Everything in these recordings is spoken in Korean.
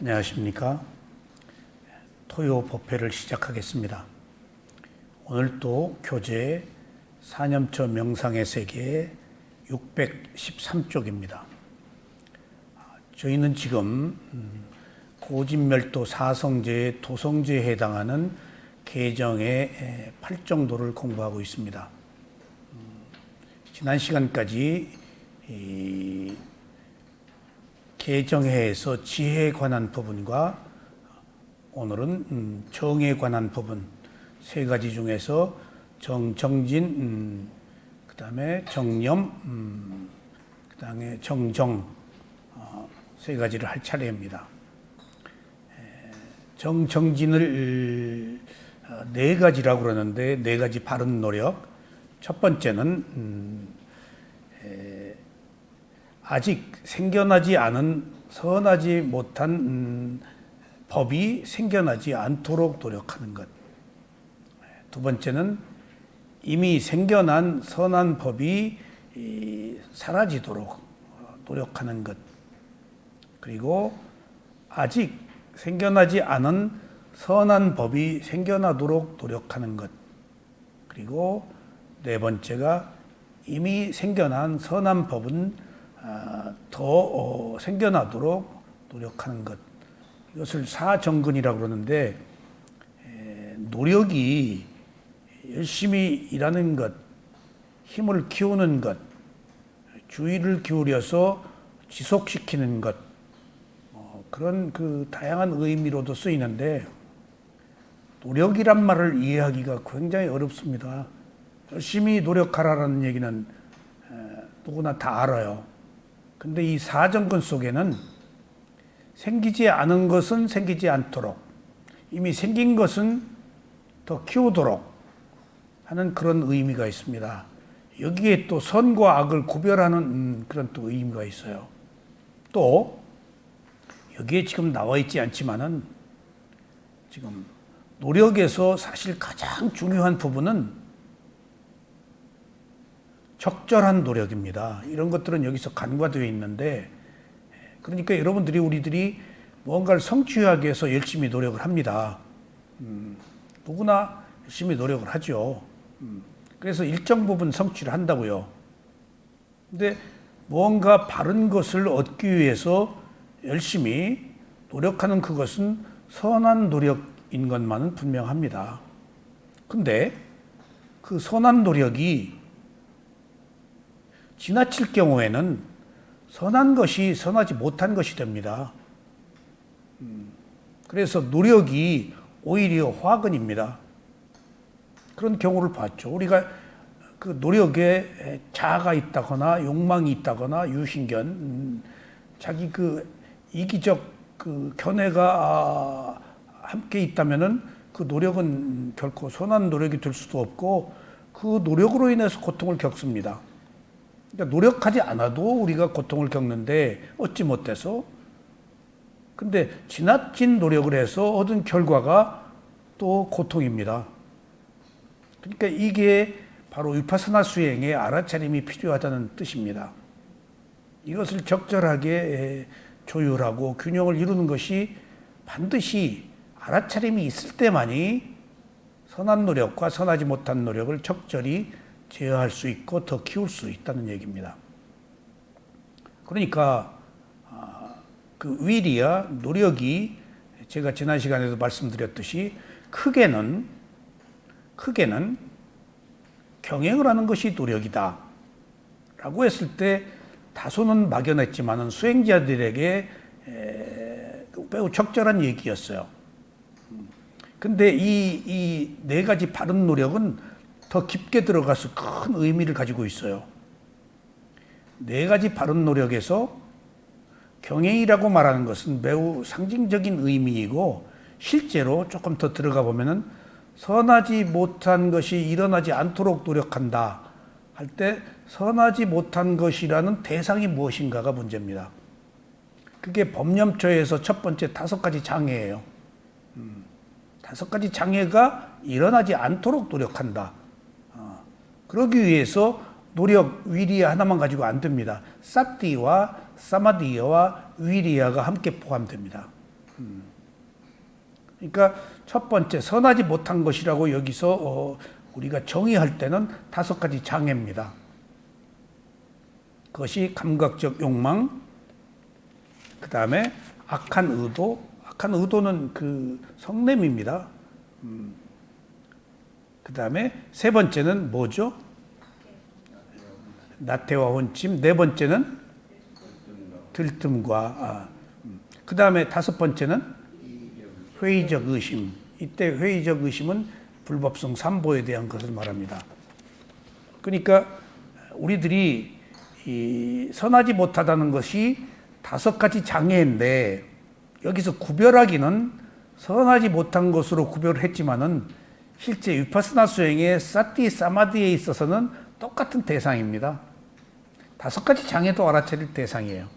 안녕하십니까. 토요 법회를 시작하겠습니다. 오늘 또 교재 사념처 명상의 세계 613쪽입니다. 저희는 지금 고진멸도 사성제의 도성제에 해당하는 계정의 8정도를 공부하고 있습니다. 지난 시간까지 계정해에서 지혜에 관한 부분과 오늘은 정에 관한 부분 세 가지 중에서 정진, 그 다음에 정념, 그 다음에 정정 세 가지를 할 차례입니다. 정진을 네 가지라고 그러는데 네 가지 바른 노력. 첫 번째는 아직 생겨나지 않은 선하지 못한 법이 생겨나지 않도록 노력하는 것. 두 번째는 이미 생겨난 선한 법이 사라지도록 노력하는 것. 그리고 아직 생겨나지 않은 선한 법이 생겨나도록 노력하는 것. 그리고 네 번째가 이미 생겨난 선한 법은 더 생겨나도록 노력하는 것. 이것을 사정근이라고 그러는데, 노력이 열심히 일하는 것, 힘을 키우는 것, 주의를 기울여서 지속시키는 것, 그런 다양한 의미로도 쓰이는데, 노력이란 말을 이해하기가 굉장히 어렵습니다. 열심히 노력하라는 얘기는 누구나 다 알아요. 근데 이 사정근 속에는 생기지 않은 것은 생기지 않도록, 이미 생긴 것은 더 키우도록 하는 그런 의미가 있습니다. 여기에 또 선과 악을 구별하는 그런 또 의미가 있어요. 또 여기에 지금 나와 있지 않지만은 지금 노력에서 사실 가장 중요한 부분은 적절한 노력입니다. 이런 것들은 여기서 간과되어 있는데, 그러니까 여러분들이 우리들이 뭔가를 성취하기 위해서 열심히 노력을 합니다. 누구나 열심히 노력을 하죠. 그래서 일정 부분 성취를 한다고요. 근데 뭔가 바른 것을 얻기 위해서 열심히 노력하는 그것은 선한 노력인 것만은 분명합니다. 근데 그 선한 노력이 지나칠 경우에는 선한 것이 선하지 못한 것이 됩니다. 그래서 노력이 오히려 화근입니다. 그런 경우를 봤죠. 우리가 그 노력에 자아가 있다거나 욕망이 있다거나 유신견, 자기 이기적 견해가 함께 있다면은 그 노력은 결코 선한 노력이 될 수도 없고 그 노력으로 인해서 고통을 겪습니다. 그러니까 노력하지 않아도 우리가 고통을 겪는데 어찌 못해서? 근데 지나친 노력을 해서 얻은 결과가 또 고통입니다. 그러니까 이게 바로 위파사나 수행에 알아차림이 필요하다는 뜻입니다. 이것을 적절하게 조율하고 균형을 이루는 것이 반드시 알아차림이 있을 때만이 선한 노력과 선하지 못한 노력을 적절히 제어할 수 있고 더 키울 수 있다는 얘기입니다. 그러니까 그 위리와 노력이 제가 지난 시간에도 말씀드렸듯이 크게는 경행을 하는 것이 노력이다 라고 했을 때 다소는 막연했지만은 수행자들에게 매우 적절한 얘기였어요. 근데 이 네 가지 바른 노력은 더 깊게 들어가서 큰 의미를 가지고 있어요. 네 가지 바른 노력에서 경행이라고 말하는 것은 매우 상징적인 의미이고, 실제로 조금 더 들어가 보면은 선하지 못한 것이 일어나지 않도록 노력한다 할 때 선하지 못한 것이라는 대상이 무엇인가가 문제입니다. 그게 법념처에서 첫 번째 5가지 장애예요. 5가지 장애가 일어나지 않도록 노력한다. 그러기 위해서 노력, 위리야 하나만 가지고 안 됩니다. 사티와 사마디야와 위리야가 함께 포함됩니다. 그러니까 첫 번째 선하지 못한 것이라고 여기서 우리가 정의할 때는 5가지 장애입니다. 그것이 감각적 욕망, 그 다음에 악한 의도, 악한 의도는 그 성냄입니다. 그 다음에 세 번째는 뭐죠? 나태와 혼침. 네 번째는 들뜸과 그 다음에 5번째는 회의적 의심. 이때 회의적 의심은 불법성 삼보에 대한 것을 말합니다. 그러니까 우리들이 이 선하지 못하다는 것이 5가지 장애인데 여기서 구별하기는 선하지 못한 것으로 구별을 했지만은 실제 위파스나 수행의 사티 사마디에 있어서는 똑같은 대상입니다. 5가지 장애도 알아차릴 대상이에요.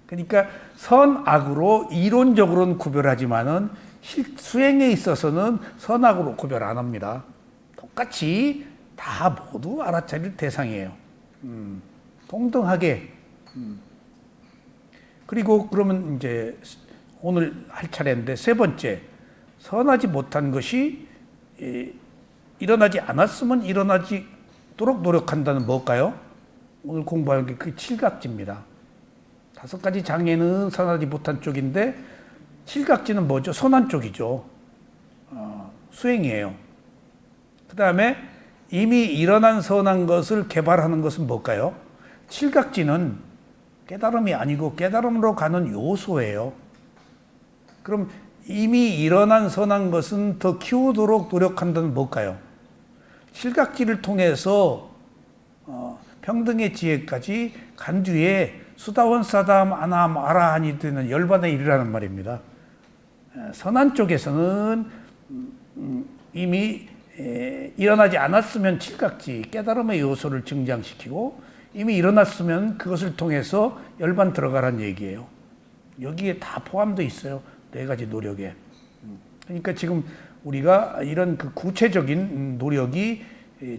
그러니까 선악으로 이론적으로는 구별하지만은 수행에 있어서는 선악으로 구별 안 합니다. 똑같이 다 모두 알아차릴 대상이에요. 동등하게. 그리고 그러면 이제 오늘 할 차례인데 세 번째, 선하지 못한 것이 일어나지 않았으면 일어나도록 노력한다는 뭘까요? 오늘 공부할 게 그 칠각지입니다. 5가지 장애는 선하지 못한 쪽인데 칠각지는 뭐죠? 선한 쪽이죠. 수행이에요. 그 다음에 이미 일어난 선한 것을 개발하는 것은 뭘까요? 칠각지는 깨달음이 아니고 깨달음으로 가는 요소예요. 그럼 이미 일어난 선한 것은 더 키우도록 노력한다는 뭘까요? 칠각지를 통해서 평등의 지혜까지 간 뒤에 수다원 사담 아남 아라한이 되는 열반의 일이라는 말입니다. 선한 쪽에서는 이미 일어나지 않았으면 칠각지 깨달음의 요소를 증장시키고 이미 일어났으면 그것을 통해서 열반 들어가란 얘기예요. 여기에 다 포함되어 있어요. 4가지 노력에. 그러니까 지금 우리가 이런 그 구체적인 노력이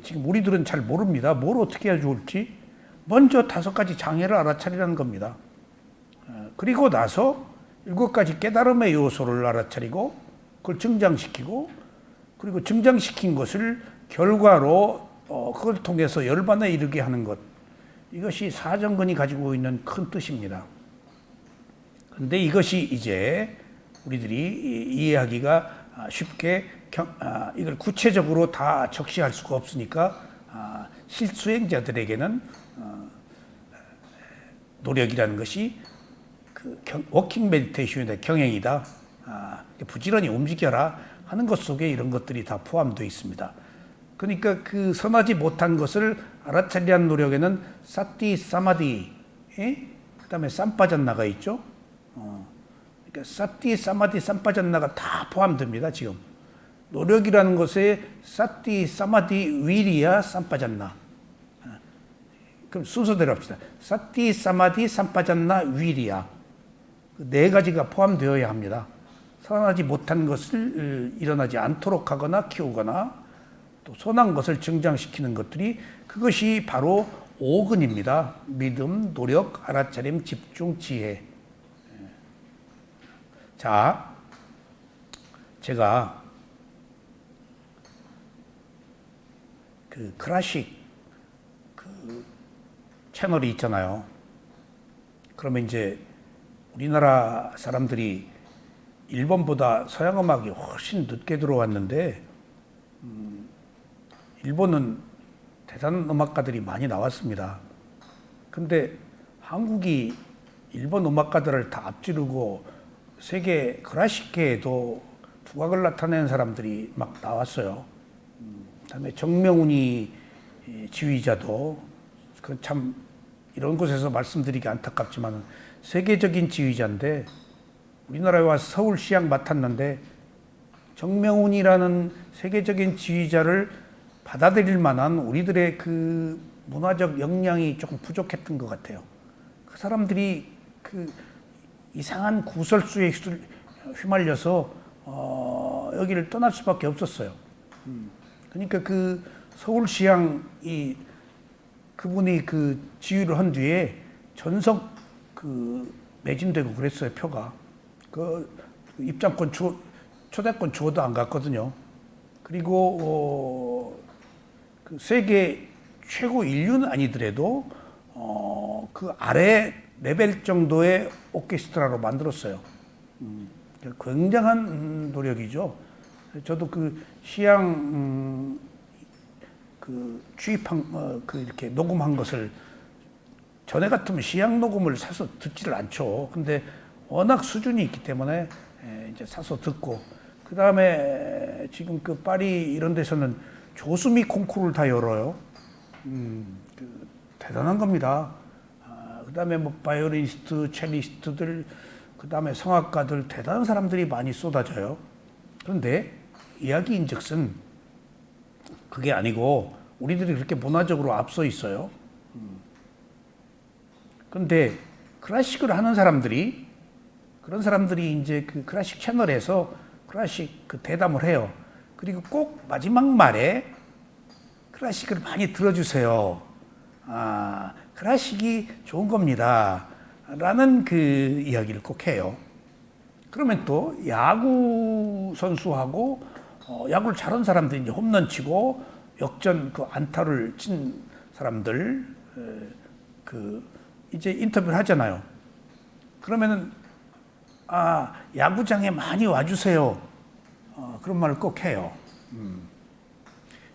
지금 우리들은 잘 모릅니다. 뭘 어떻게 해야 좋을지. 먼저 5가지 장애를 알아차리라는 겁니다. 그리고 나서 7가지 깨달음의 요소를 알아차리고 그걸 증장시키고 그리고 증장시킨 것을 결과로 그걸 통해서 열반에 이르게 하는 것. 이것이 사정근이 가지고 있는 큰 뜻입니다. 그런데 이것이 이제 우리들이 이해하기가 쉽게 이걸 구체적으로 다 적시할 수가 없으니까 실수행자들에게는 노력이라는 것이 그 워킹 메디테이션의 경행이다. 부지런히 움직여라 하는 것 속에 이런 것들이 다 포함되어 있습니다. 그러니까 그 선하지 못한 것을 알아차리는 노력에는 사티 사마디, 그 다음에 삼파잔나가 있죠. 그러니까 사티 사마디 삼파잔나가 다 포함됩니다. 지금 노력이라는 것에 사티 사마디 위리야 삼파잔나. 그럼 순서대로 합시다. 사티 사마디 삼파잔나 위리야. 그 4가지가 포함되어야 합니다. 선하지 못한 것을 일어나지 않도록 하거나 키우거나 또 선한 것을 증장시키는 것들이 그것이 바로 5근입니다. 믿음, 노력, 알아차림, 집중, 지혜. 자, 제가 그 클래식 그 채널이 있잖아요. 그러면 이제 우리나라 사람들이 일본보다 서양 음악이 훨씬 늦게 들어왔는데 일본은 대단한 음악가들이 많이 나왔습니다. 근데 한국이 일본 음악가들을 다 앞지르고 세계 클래식계에도 두각을 나타낸 사람들이 막 나왔어요. 그다음에 정명훈이 지휘자도 그 참 이런 곳에서 말씀드리기 안타깝지만 세계적인 지휘자인데 우리나라에 와서 서울시향 맡았는데 정명훈이라는 세계적인 지휘자를 받아들일 만한 우리들의 그 문화적 역량이 조금 부족했던 것 같아요. 그 사람들이 그 이상한 구설수에 휘말려서 여기를 떠날 수밖에 없었어요. 그러니까 그 서울시향이 그분이 그 지휘를 한 뒤에 전석 그 매진되고 그랬어요, 표가. 그 입장권 초대권 주어도 안 갔거든요. 그리고 그 세계 최고 인류는 아니더라도 그 아래 레벨 정도의 오케스트라로 만들었어요. 굉장한 노력이죠. 저도 그 시향 그 주입한 그 이렇게 녹음한 것을 전에 같으면 시향 녹음을 사서 듣지를 않죠. 근데 워낙 수준이 있기 때문에 이제 사서 듣고, 그 다음에 지금 그 파리 이런 데서는 조수미 콩쿠르를 다 열어요. 대단한 겁니다. 그 다음에 뭐 바이올리니스트, 첼리스트들, 그 다음에 성악가들, 대단한 사람들이 많이 쏟아져요. 그런데 이야기인즉슨 그게 아니고 우리들이 그렇게 문화적으로 앞서 있어요. 그런데 클래식을 하는 사람들이, 그런 사람들이 이제 그 클래식 채널에서 클래식 그 대담을 해요. 그리고 꼭 마지막 말에 클래식을 많이 들어주세요. 클래식이 좋은 겁니다. 라는 그 이야기를 꼭 해요. 그러면 또 야구 선수하고 야구를 잘하는 사람들이 이제 홈런 치고 역전 그 안타를 친 사람들 그 이제 인터뷰를 하잖아요. 그러면은 야구장에 많이 와주세요. 그런 말을 꼭 해요.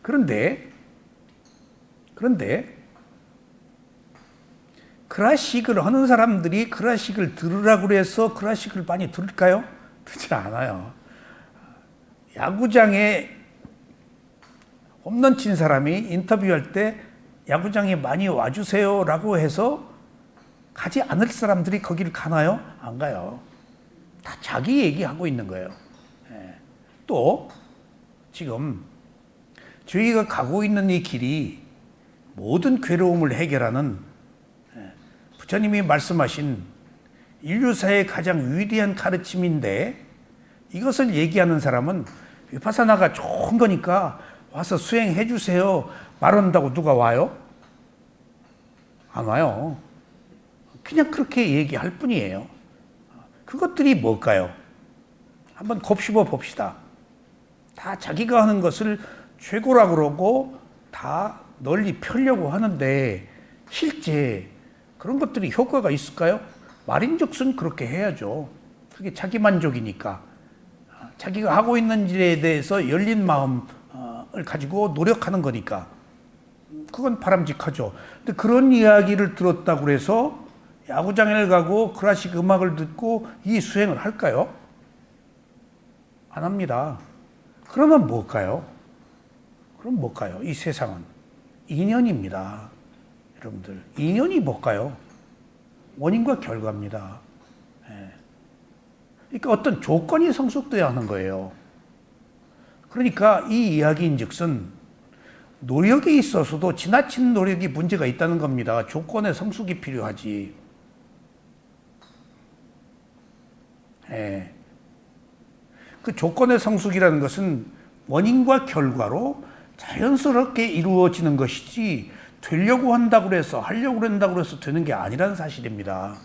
그런데 클래식을 하는 사람들이 클래식을 들으라고 해서 클래식을 많이 들을까요? 듣지 않아요. 야구장에 홈런 친 사람이 인터뷰할 때 야구장에 많이 와주세요라고 해서 가지 않을 사람들이 거기를 가나요? 안 가요. 다 자기 얘기하고 있는 거예요. 또 지금 저희가 가고 있는 이 길이 모든 괴로움을 해결하는 부처님이 말씀하신 인류사의 가장 위대한 가르침인데, 이것을 얘기하는 사람은 위파사나가 좋은 거니까 와서 수행해 주세요 말한다고 누가 와요? 안 와요. 그냥 그렇게 얘기할 뿐이에요. 그것들이 뭘까요? 한번 곱씹어 봅시다. 다 자기가 하는 것을 최고라고 그러고 다 널리 펴려고 하는데 실제 그런 것들이 효과가 있을까요? 말인즉슨 그렇게 해야죠. 그게 자기 만족이니까. 자기가 하고 있는 일에 대해서 열린 마음을 가지고 노력하는 거니까. 그건 바람직하죠. 근데 그런 이야기를 들었다고 해서 야구장에 가고 클래식 음악을 듣고 이 수행을 할까요? 안 합니다. 그러면 뭘까요? 그럼 뭘까요? 이 세상은 인연입니다. 여러분들, 인연이 뭘까요? 원인과 결과입니다. 그러니까 어떤 조건이 성숙돼야 하는 거예요. 그러니까 이 이야기인즉슨 노력이 있어서도 지나친 노력이 문제가 있다는 겁니다. 조건의 성숙이 필요하지. 그 조건의 성숙이라는 것은 원인과 결과로 자연스럽게 이루어지는 것이지 되려고 한다고 해서 하려고 한다고 해서 되는 게 아니라는 사실입니다.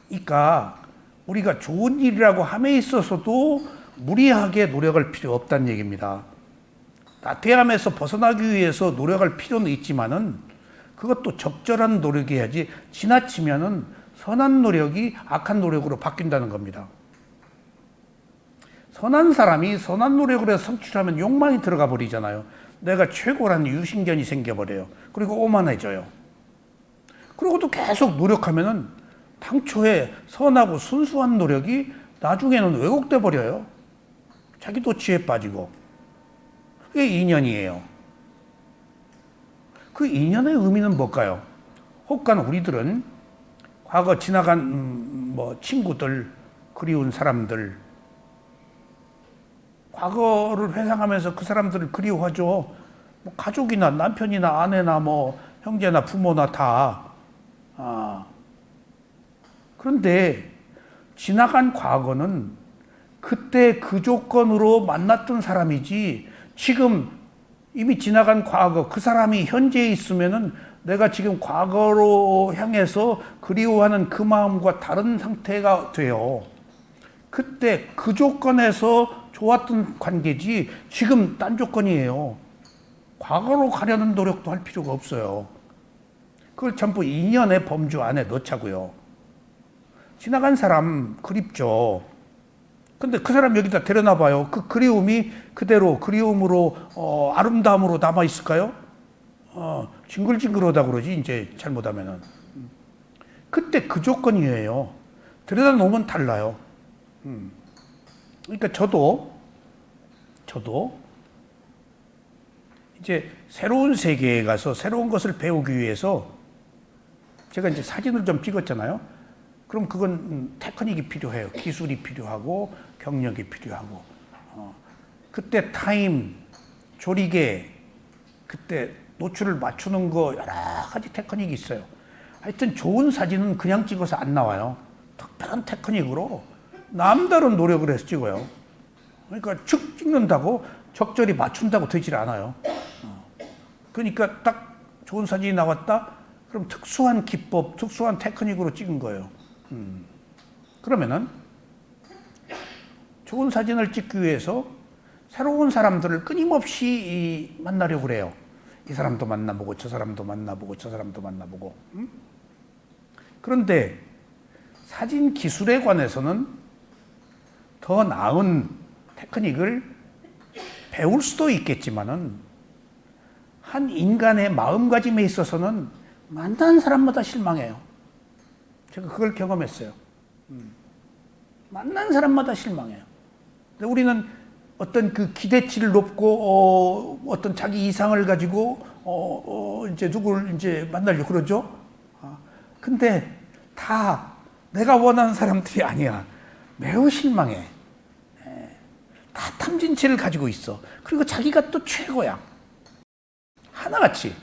그러니까 우리가 좋은 일이라고 함에 있어서도 무리하게 노력할 필요 없다는 얘기입니다. 나태함에서 벗어나기 위해서 노력할 필요는 있지만은 그것도 적절한 노력이어야지 지나치면은 선한 노력이 악한 노력으로 바뀐다는 겁니다. 선한 사람이 선한 노력을 해서 성취하면 욕망이 들어가 버리잖아요. 내가 최고라는 유신견이 생겨버려요. 그리고 오만해져요. 그러고도 계속 노력하면은 당초에 선하고 순수한 노력이 나중에는 왜곡돼 버려요. 자기도 지혜 빠지고. 그게 인연이에요. 그 인연의 의미는 뭘까요? 혹간 우리들은 과거 지나간 친구들, 그리운 사람들, 과거를 회상하면서 그 사람들을 그리워하죠. 가족이나 남편이나 아내나 형제나 부모나 다. 그런데 지나간 과거는 그때 그 조건으로 만났던 사람이지, 지금 이미 지나간 과거 그 사람이 현재에 있으면은 내가 지금 과거로 향해서 그리워하는 그 마음과 다른 상태가 돼요. 그때 그 조건에서 좋았던 관계지 지금 딴 조건이에요. 과거로 가려는 노력도 할 필요가 없어요. 그걸 전부 인연의 범주 안에 넣자고요. 지나간 사람 그립죠. 근데 그 사람 여기다 데려놔 봐요. 그 그리움이 그대로 그리움으로 아름다움으로 남아 있을까요? 징글징글하다 그러지 이제 잘못하면은. 그때 그 조건이에요. 데려다 놓으면 달라요. 그러니까 저도 이제 새로운 세계에 가서 새로운 것을 배우기 위해서 제가 이제 사진을 좀 찍었잖아요. 그럼 그건 테크닉이 필요해요. 기술이 필요하고 경력이 필요하고. 그때 타임, 조리개, 그때 노출을 맞추는 거 여러 가지 테크닉이 있어요. 하여튼 좋은 사진은 그냥 찍어서 안 나와요. 특별한 테크닉으로 남다른 노력을 해서 찍어요. 그러니까 쭉 찍는다고 적절히 맞춘다고 되질 않아요. 그러니까 딱 좋은 사진이 나왔다? 그럼 특수한 기법, 특수한 테크닉으로 찍은 거예요. 그러면은 좋은 사진을 찍기 위해서 새로운 사람들을 끊임없이 만나려고 그래요. 이 사람도 만나보고 저 사람도 만나보고 저 사람도 만나보고. 그런데 사진 기술에 관해서는 더 나은 테크닉을 배울 수도 있겠지만은 한 인간의 마음가짐에 있어서는 만난 사람마다 실망해요. 제가 그걸 경험했어요. 만난 사람마다 실망해요. 근데 우리는 어떤 그 기대치를 높고 어떤 자기 이상을 가지고 이제 누구를 이제 만나려고 그러죠. 근데 다 내가 원하는 사람들이 아니야. 매우 실망해. 다 탐진치를 가지고 있어. 그리고 자기가 또 최고야. 하나같이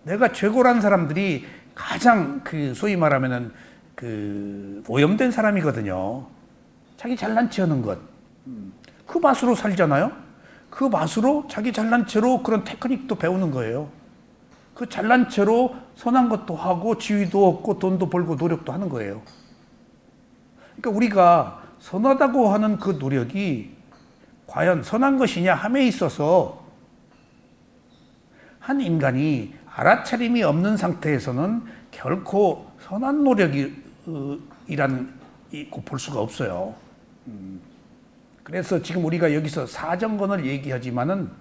내가 최고란 사람들이 가장 그 소위 말하면은 그 오염된 사람이거든요. 자기 잘난 체 하는 것. 그 맛으로 살잖아요. 그 맛으로 자기 잘난 체로 그런 테크닉도 배우는 거예요. 그 잘난 체로 선한 것도 하고 지위도 얻고 돈도 벌고 노력도 하는 거예요. 그러니까 우리가 선하다고 하는 그 노력이 과연 선한 것이냐 함에 있어서 한 인간이 알아차림이 없는 상태에서는 결코 선한 노력이라는 볼 수가 없어요. 그래서 지금 우리가 여기서 사정건을 얘기하지만은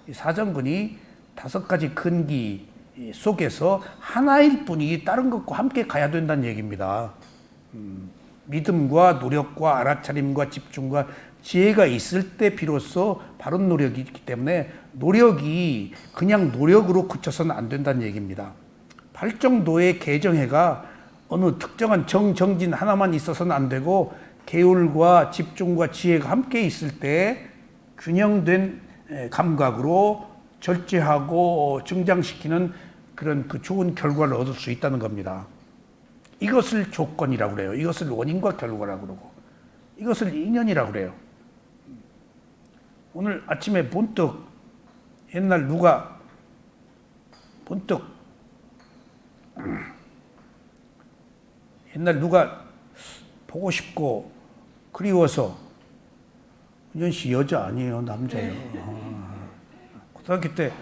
이 사정건이 5가지 근기 속에서 하나일 뿐이 다른 것과 함께 가야 된다는 얘기입니다. 믿음과 노력과 알아차림과 집중과 지혜가 있을 때 비로소 바른 노력이 있기 때문에 노력이 그냥 노력으로 그쳐서는 안 된다는 얘기입니다. 발정도의 개정해가 어느 특정한 정진 하나만 있어서는 안 되고 계율과 집중과 지혜가 함께 있을 때 균형된 감각으로 절제하고 증장시키는 그런 그 좋은 결과를 얻을 수 있다는 겁니다. 이것을 조건이라고 그래요. 이것을 원인과 결과라고 그러고 이것을 인연이라고 그래요. 오늘 아침에 문득 옛날 누가 보고 싶고 그리워서 은연 씨 여자 아니에요, 남자예요. 고등학교 때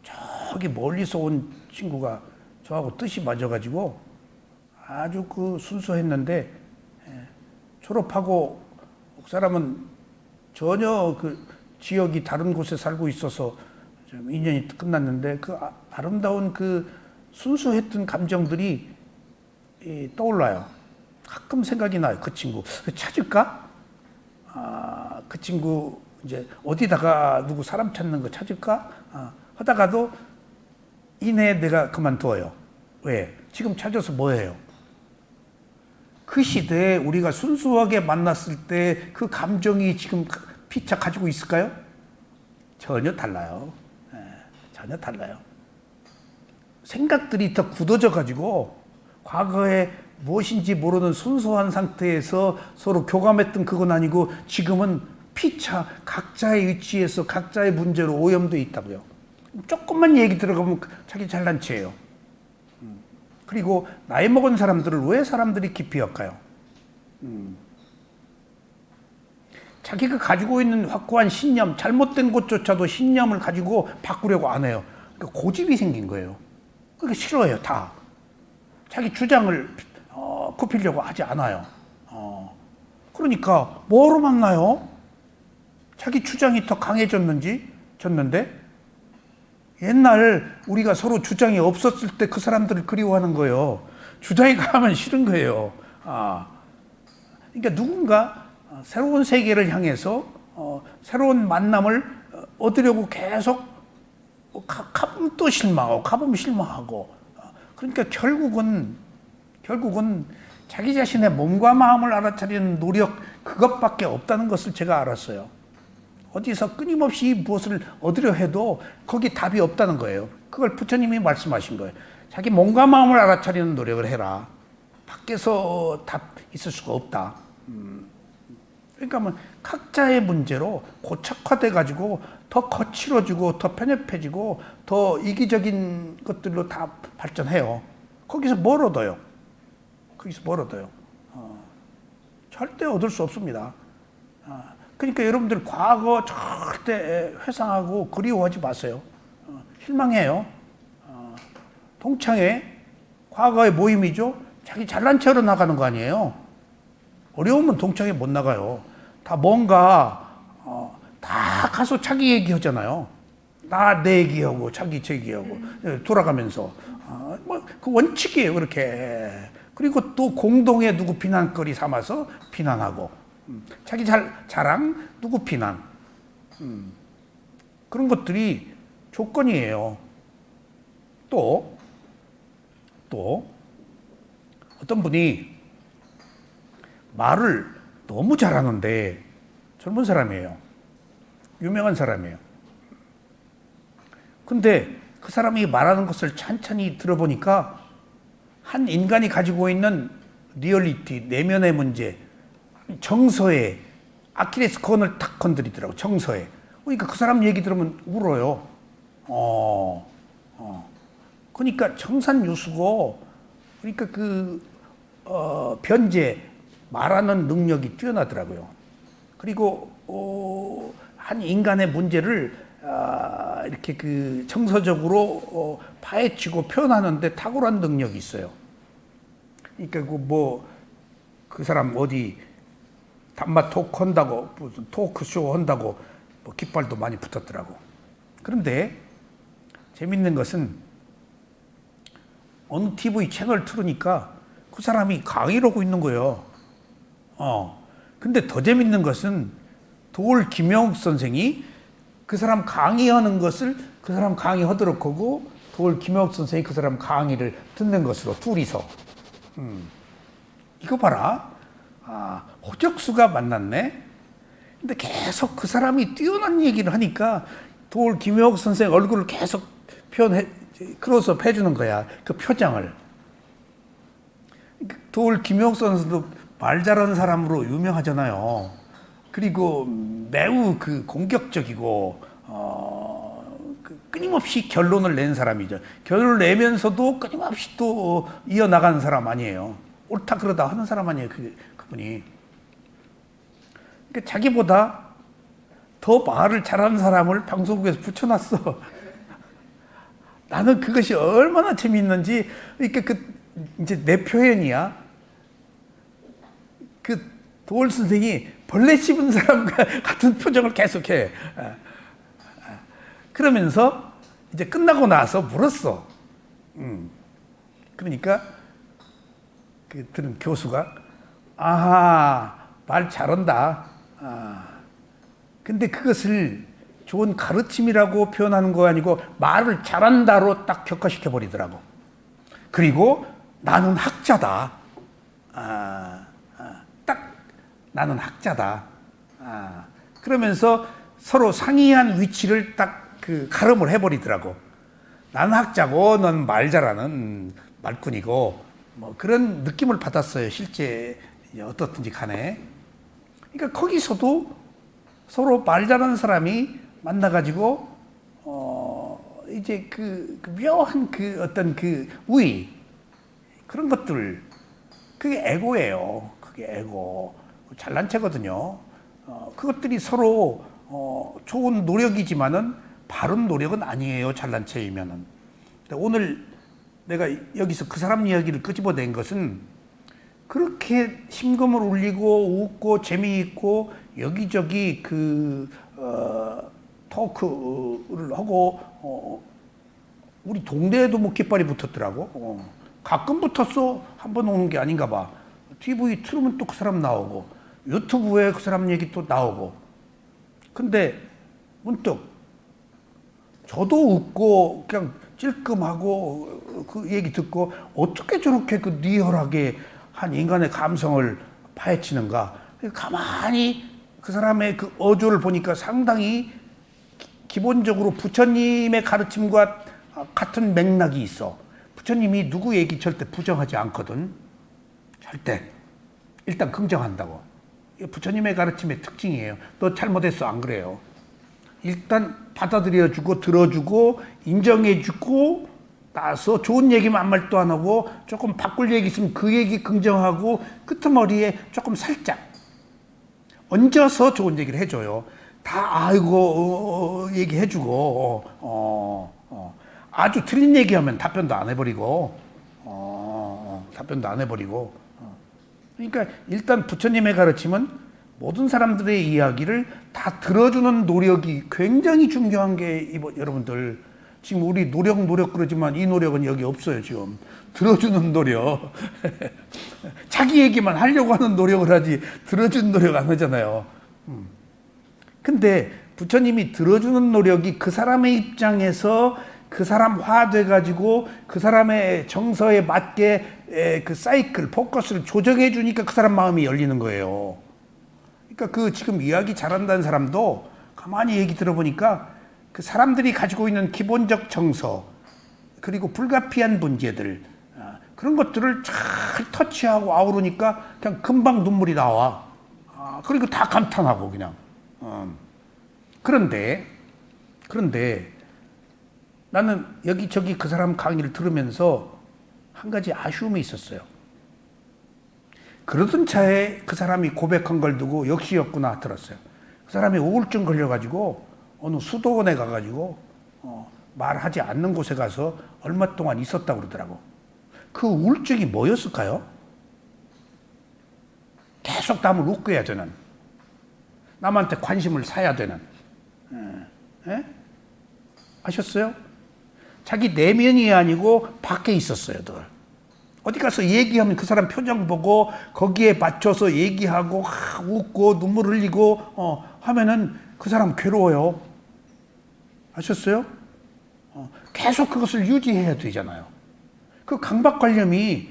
저기 멀리서 온 친구가 저하고 뜻이 맞아가지고 아주 그 순수했는데 졸업하고 그 사람은 전혀 그 지역이 다른 곳에 살고 있어서 좀 인연이 끝났는데 그 아름다운 그 순수했던 감정들이 떠올라요. 가끔 생각이 나요. 그 친구 찾을까? 그 친구 이제 어디다가 누구 사람 찾는 거 찾을까? 하다가도 이내에 내가 그만둬요. 왜? 지금 찾아서 뭐해요? 그 시대에 우리가 순수하게 만났을 때 그 감정이 지금 피차 가지고 있을까요? 전혀 달라요. 전혀 달라요. 생각들이 더 굳어져 가지고 과거에 무엇인지 모르는 순수한 상태에서 서로 교감했던 그건 아니고 지금은 피차 각자의 위치에서 각자의 문제로 오염되어 있다고요. 조금만 얘기 들어가면 자기 잘난 체예요. 그리고 나이 먹은 사람들을 왜 사람들이 깊이 엮어요? 자기가 가지고 있는 확고한 신념, 잘못된 것조차도 신념을 가지고 바꾸려고 안 해요. 그러니까 고집이 생긴 거예요. 그게 싫어해요, 다. 자기 주장을 굽히려고 하지 않아요. 그러니까 뭐로 만나요? 자기 주장이 더 졌는데 옛날 우리가 서로 주장이 없었을 때 그 사람들을 그리워하는 거예요. 주장이 강하면 싫은 거예요. 그러니까 누군가 새로운 세계를 향해서 새로운 만남을 얻으려고 계속 가끔 또 실망하고 가끔 실망하고 그러니까 결국은 자기 자신의 몸과 마음을 알아차리는 노력 그것밖에 없다는 것을 제가 알았어요. 어디서 끊임없이 무엇을 얻으려 해도 거기 답이 없다는 거예요. 그걸 부처님이 말씀하신 거예요. 자기 몸과 마음을 알아차리는 노력을 해라. 밖에서 답 있을 수가 없다. 그러니까 뭐 각자의 문제로 고착화돼 가지고 더 거칠어지고 더 편협해지고 더 이기적인 것들로 다 발전해요. 거기서 뭘 얻어요? 절대 얻을 수 없습니다. 그러니까 여러분들 과거 절대 회상하고 그리워하지 마세요. 실망해요. 동창회 과거의 모임이죠. 자기 잘난 체로 나가는 거 아니에요. 어려우면 동창회 못 나가요. 다 뭔가 다 가서 자기 얘기하잖아요. 내 얘기하고 자기 제 얘기하고 돌아가면서 뭐 그 원칙이에요. 그렇게. 그리고 또 공동의 누구 비난거리 삼아서 비난하고 자기 자랑 누구 비난 그런 것들이 조건이에요. 또 어떤 분이 말을 너무 잘하는데 젊은 사람이에요. 유명한 사람이에요. 근데 그 사람이 말하는 것을 찬찬히 들어보니까 한 인간이 가지고 있는 리얼리티, 내면의 문제, 정서에 아킬레스건을 탁 건드리더라고. 정서에. 그러니까 그 사람 얘기 들으면 울어요. 그러니까 청산유수고, 그러니까 변제, 말하는 능력이 뛰어나더라고요. 그리고 한 인간의 문제를 이렇게 정서적으로 파헤치고 표현하는데 탁월한 능력이 있어요. 그러니까 그 사람 어디 단마 토크 한다고 무슨 토크쇼 한다고 뭐 깃발도 많이 붙었더라고. 그런데 재밌는 것은 어느 TV 채널 틀으니까 그 사람이 강의를 하고 있는 거예요. 근데 더 재밌는 것은 도올 김영욱 선생이 그 사람 강의하는 것을 그 사람 강의하도록 하고 도올 김영욱 선생이 그 사람 강의를 듣는 것으로 둘이서. 이거 봐라. 호적수가 만났네. 근데 계속 그 사람이 뛰어난 얘기를 하니까 도올 김영욱 선생 얼굴을 계속 클로즈업 해주는 거야. 그 표정을. 도올 김영욱 선생도 말 잘하는 사람으로 유명하잖아요. 그리고 매우 공격적이고 끊임없이 결론을 낸 사람이죠. 결론을 내면서도 끊임없이 또 이어나가는 사람 아니에요. 옳다 그러다 하는 사람 아니에요. 그분이. 그러니까 자기보다 더 말을 잘하는 사람을 방송국에서 붙여놨어. 나는 그것이 얼마나 재미있는지. 그러니까 이제 내 표현이야. 도올 선생이 벌레 씹은 사람과 같은 표정을 계속해. 그러면서 이제 끝나고 나서 물었어. 그러니까 들은 교수가 말 잘한다. 근데 그것을 좋은 가르침이라고 표현하는 거 아니고 말을 잘한다로 딱 격화시켜 버리더라고. 그리고 나는 학자다. 딱 나는 학자다. 그러면서 서로 상이한 위치를 딱 가름을 해버리더라고. 나는 학자고 넌 말 잘하는 말꾼이고 뭐 그런 느낌을 받았어요. 실제 어떻든지 간에. 그러니까 거기서도 서로 말 잘하는 사람이 만나가지고 이제 그 묘한 그 어떤 그 우위 그런 것들 그게 에고예요. 그게 에고 잘난 체거든요. 그것들이 서로 좋은 노력이지만은 바른 노력은 아니에요. 잘난 체이면은. 오늘 내가 여기서 그 사람 이야기를 끄집어낸 것은 그렇게 심금을 울리고 웃고 재미있고 여기저기 그 토크를 하고 우리 동네에도 뭐 깃발이 붙었더라고. 가끔 붙었어. 한 번 오는 게 아닌가 봐. TV 틀으면 또 그 사람 나오고 유튜브에 그 사람 얘기 또 나오고. 근데 문득 저도 웃고 그냥 찔끔하고 그 얘기 듣고 어떻게 저렇게 그 리얼하게 한 인간의 감성을 파헤치는가. 가만히 그 사람의 그 어조를 보니까 상당히 기본적으로 부처님의 가르침과 같은 맥락이 있어. 부처님이 누구 얘기 절대 부정하지 않거든. 절대. 일단 긍정한다고. 이게 부처님의 가르침의 특징이에요. 너 잘못했어. 안 그래요. 일단 받아들여주고 들어주고 인정해주고 나서 좋은 얘기만 아무 말도 안 하고 조금 바꿀 얘기 있으면 그 얘기 긍정하고 끄트머리에 조금 살짝 얹어서 좋은 얘기를 해줘요. 다 아이고 얘기해주고 아주 틀린 얘기하면 답변도 안 해버리고 그러니까 일단 부처님의 가르침은 모든 사람들의 이야기를 다 들어주는 노력이 굉장히 중요한 게 여러분들 지금 우리 노력 그러지만 이 노력은 여기 없어요. 지금 들어주는 노력 자기 얘기만 하려고 하는 노력을 하지 들어주는 노력 안 하잖아요. 근데 부처님이 들어주는 노력이 그 사람의 입장에서 그 사람 화돼 가지고 그 사람의 정서에 맞게 그 사이클 포커스를 조정해 주니까 그 사람 마음이 열리는 거예요. 그러니까 그 지금 이야기 잘한다는 사람도 가만히 얘기 들어보니까 그 사람들이 가지고 있는 기본적 정서 그리고 불가피한 문제들 그런 것들을 잘 터치하고 아우르니까 그냥 금방 눈물이 나와. 그리고 다 감탄하고 그냥. 그런데 나는 여기저기 그 사람 강의를 들으면서 한 가지 아쉬움이 있었어요. 그러던 차에 그 사람이 고백한 걸 두고 역시였구나 들었어요. 그 사람이 우울증 걸려가지고 어느 수도원에 가가지고 말하지 않는 곳에 가서 얼마 동안 있었다고 그러더라고. 그 우울증이 뭐였을까요? 계속 남을 웃겨야 되는, 남한테 관심을 사야 되는. 아셨어요? 자기 내면이 아니고 밖에 있었어요. 늘 어디 가서 얘기하면 그 사람 표정 보고 거기에 맞춰서 얘기하고 웃고 눈물 흘리고 하면은 그 사람 괴로워요. 아셨어요? 계속 그것을 유지해야 되잖아요. 그 강박관념이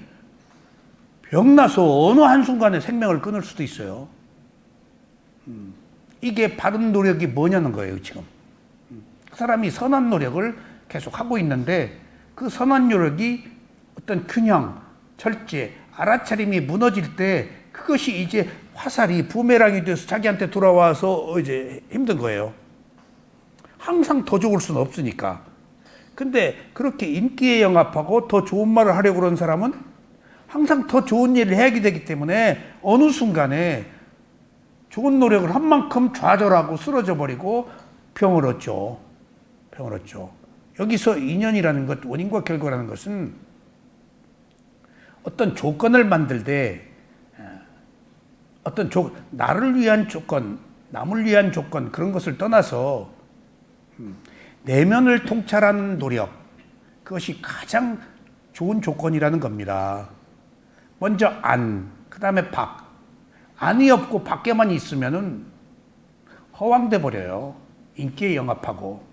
병나서 어느 한순간에 생명을 끊을 수도 있어요. 이게 바른 노력이 뭐냐는 거예요, 지금. 그 사람이 선한 노력을 계속 하고 있는데 그 선한 노력이 어떤 균형, 절제, 알아차림이 무너질 때 그것이 이제 화살이 부메랑이 돼서 자기한테 돌아와서 이제 힘든 거예요. 항상 더 좋을 수는 없으니까. 근데 그렇게 인기에 영합하고 더 좋은 말을 하려고 그러는 사람은 항상 더 좋은 일을 해야 되기 때문에 어느 순간에 좋은 노력을 한 만큼 좌절하고 쓰러져 버리고 병을 얻죠. 여기서 인연이라는 것, 원인과 결과라는 것은 어떤 조건을 만들 때 나를 위한 조건, 남을 위한 조건 그런 것을 떠나서 내면을 통찰하는 노력, 그것이 가장 좋은 조건이라는 겁니다. 먼저 안, 그 다음에 박. 안이 없고 밖에만 있으면은 허황돼 버려요. 인기에 영합하고.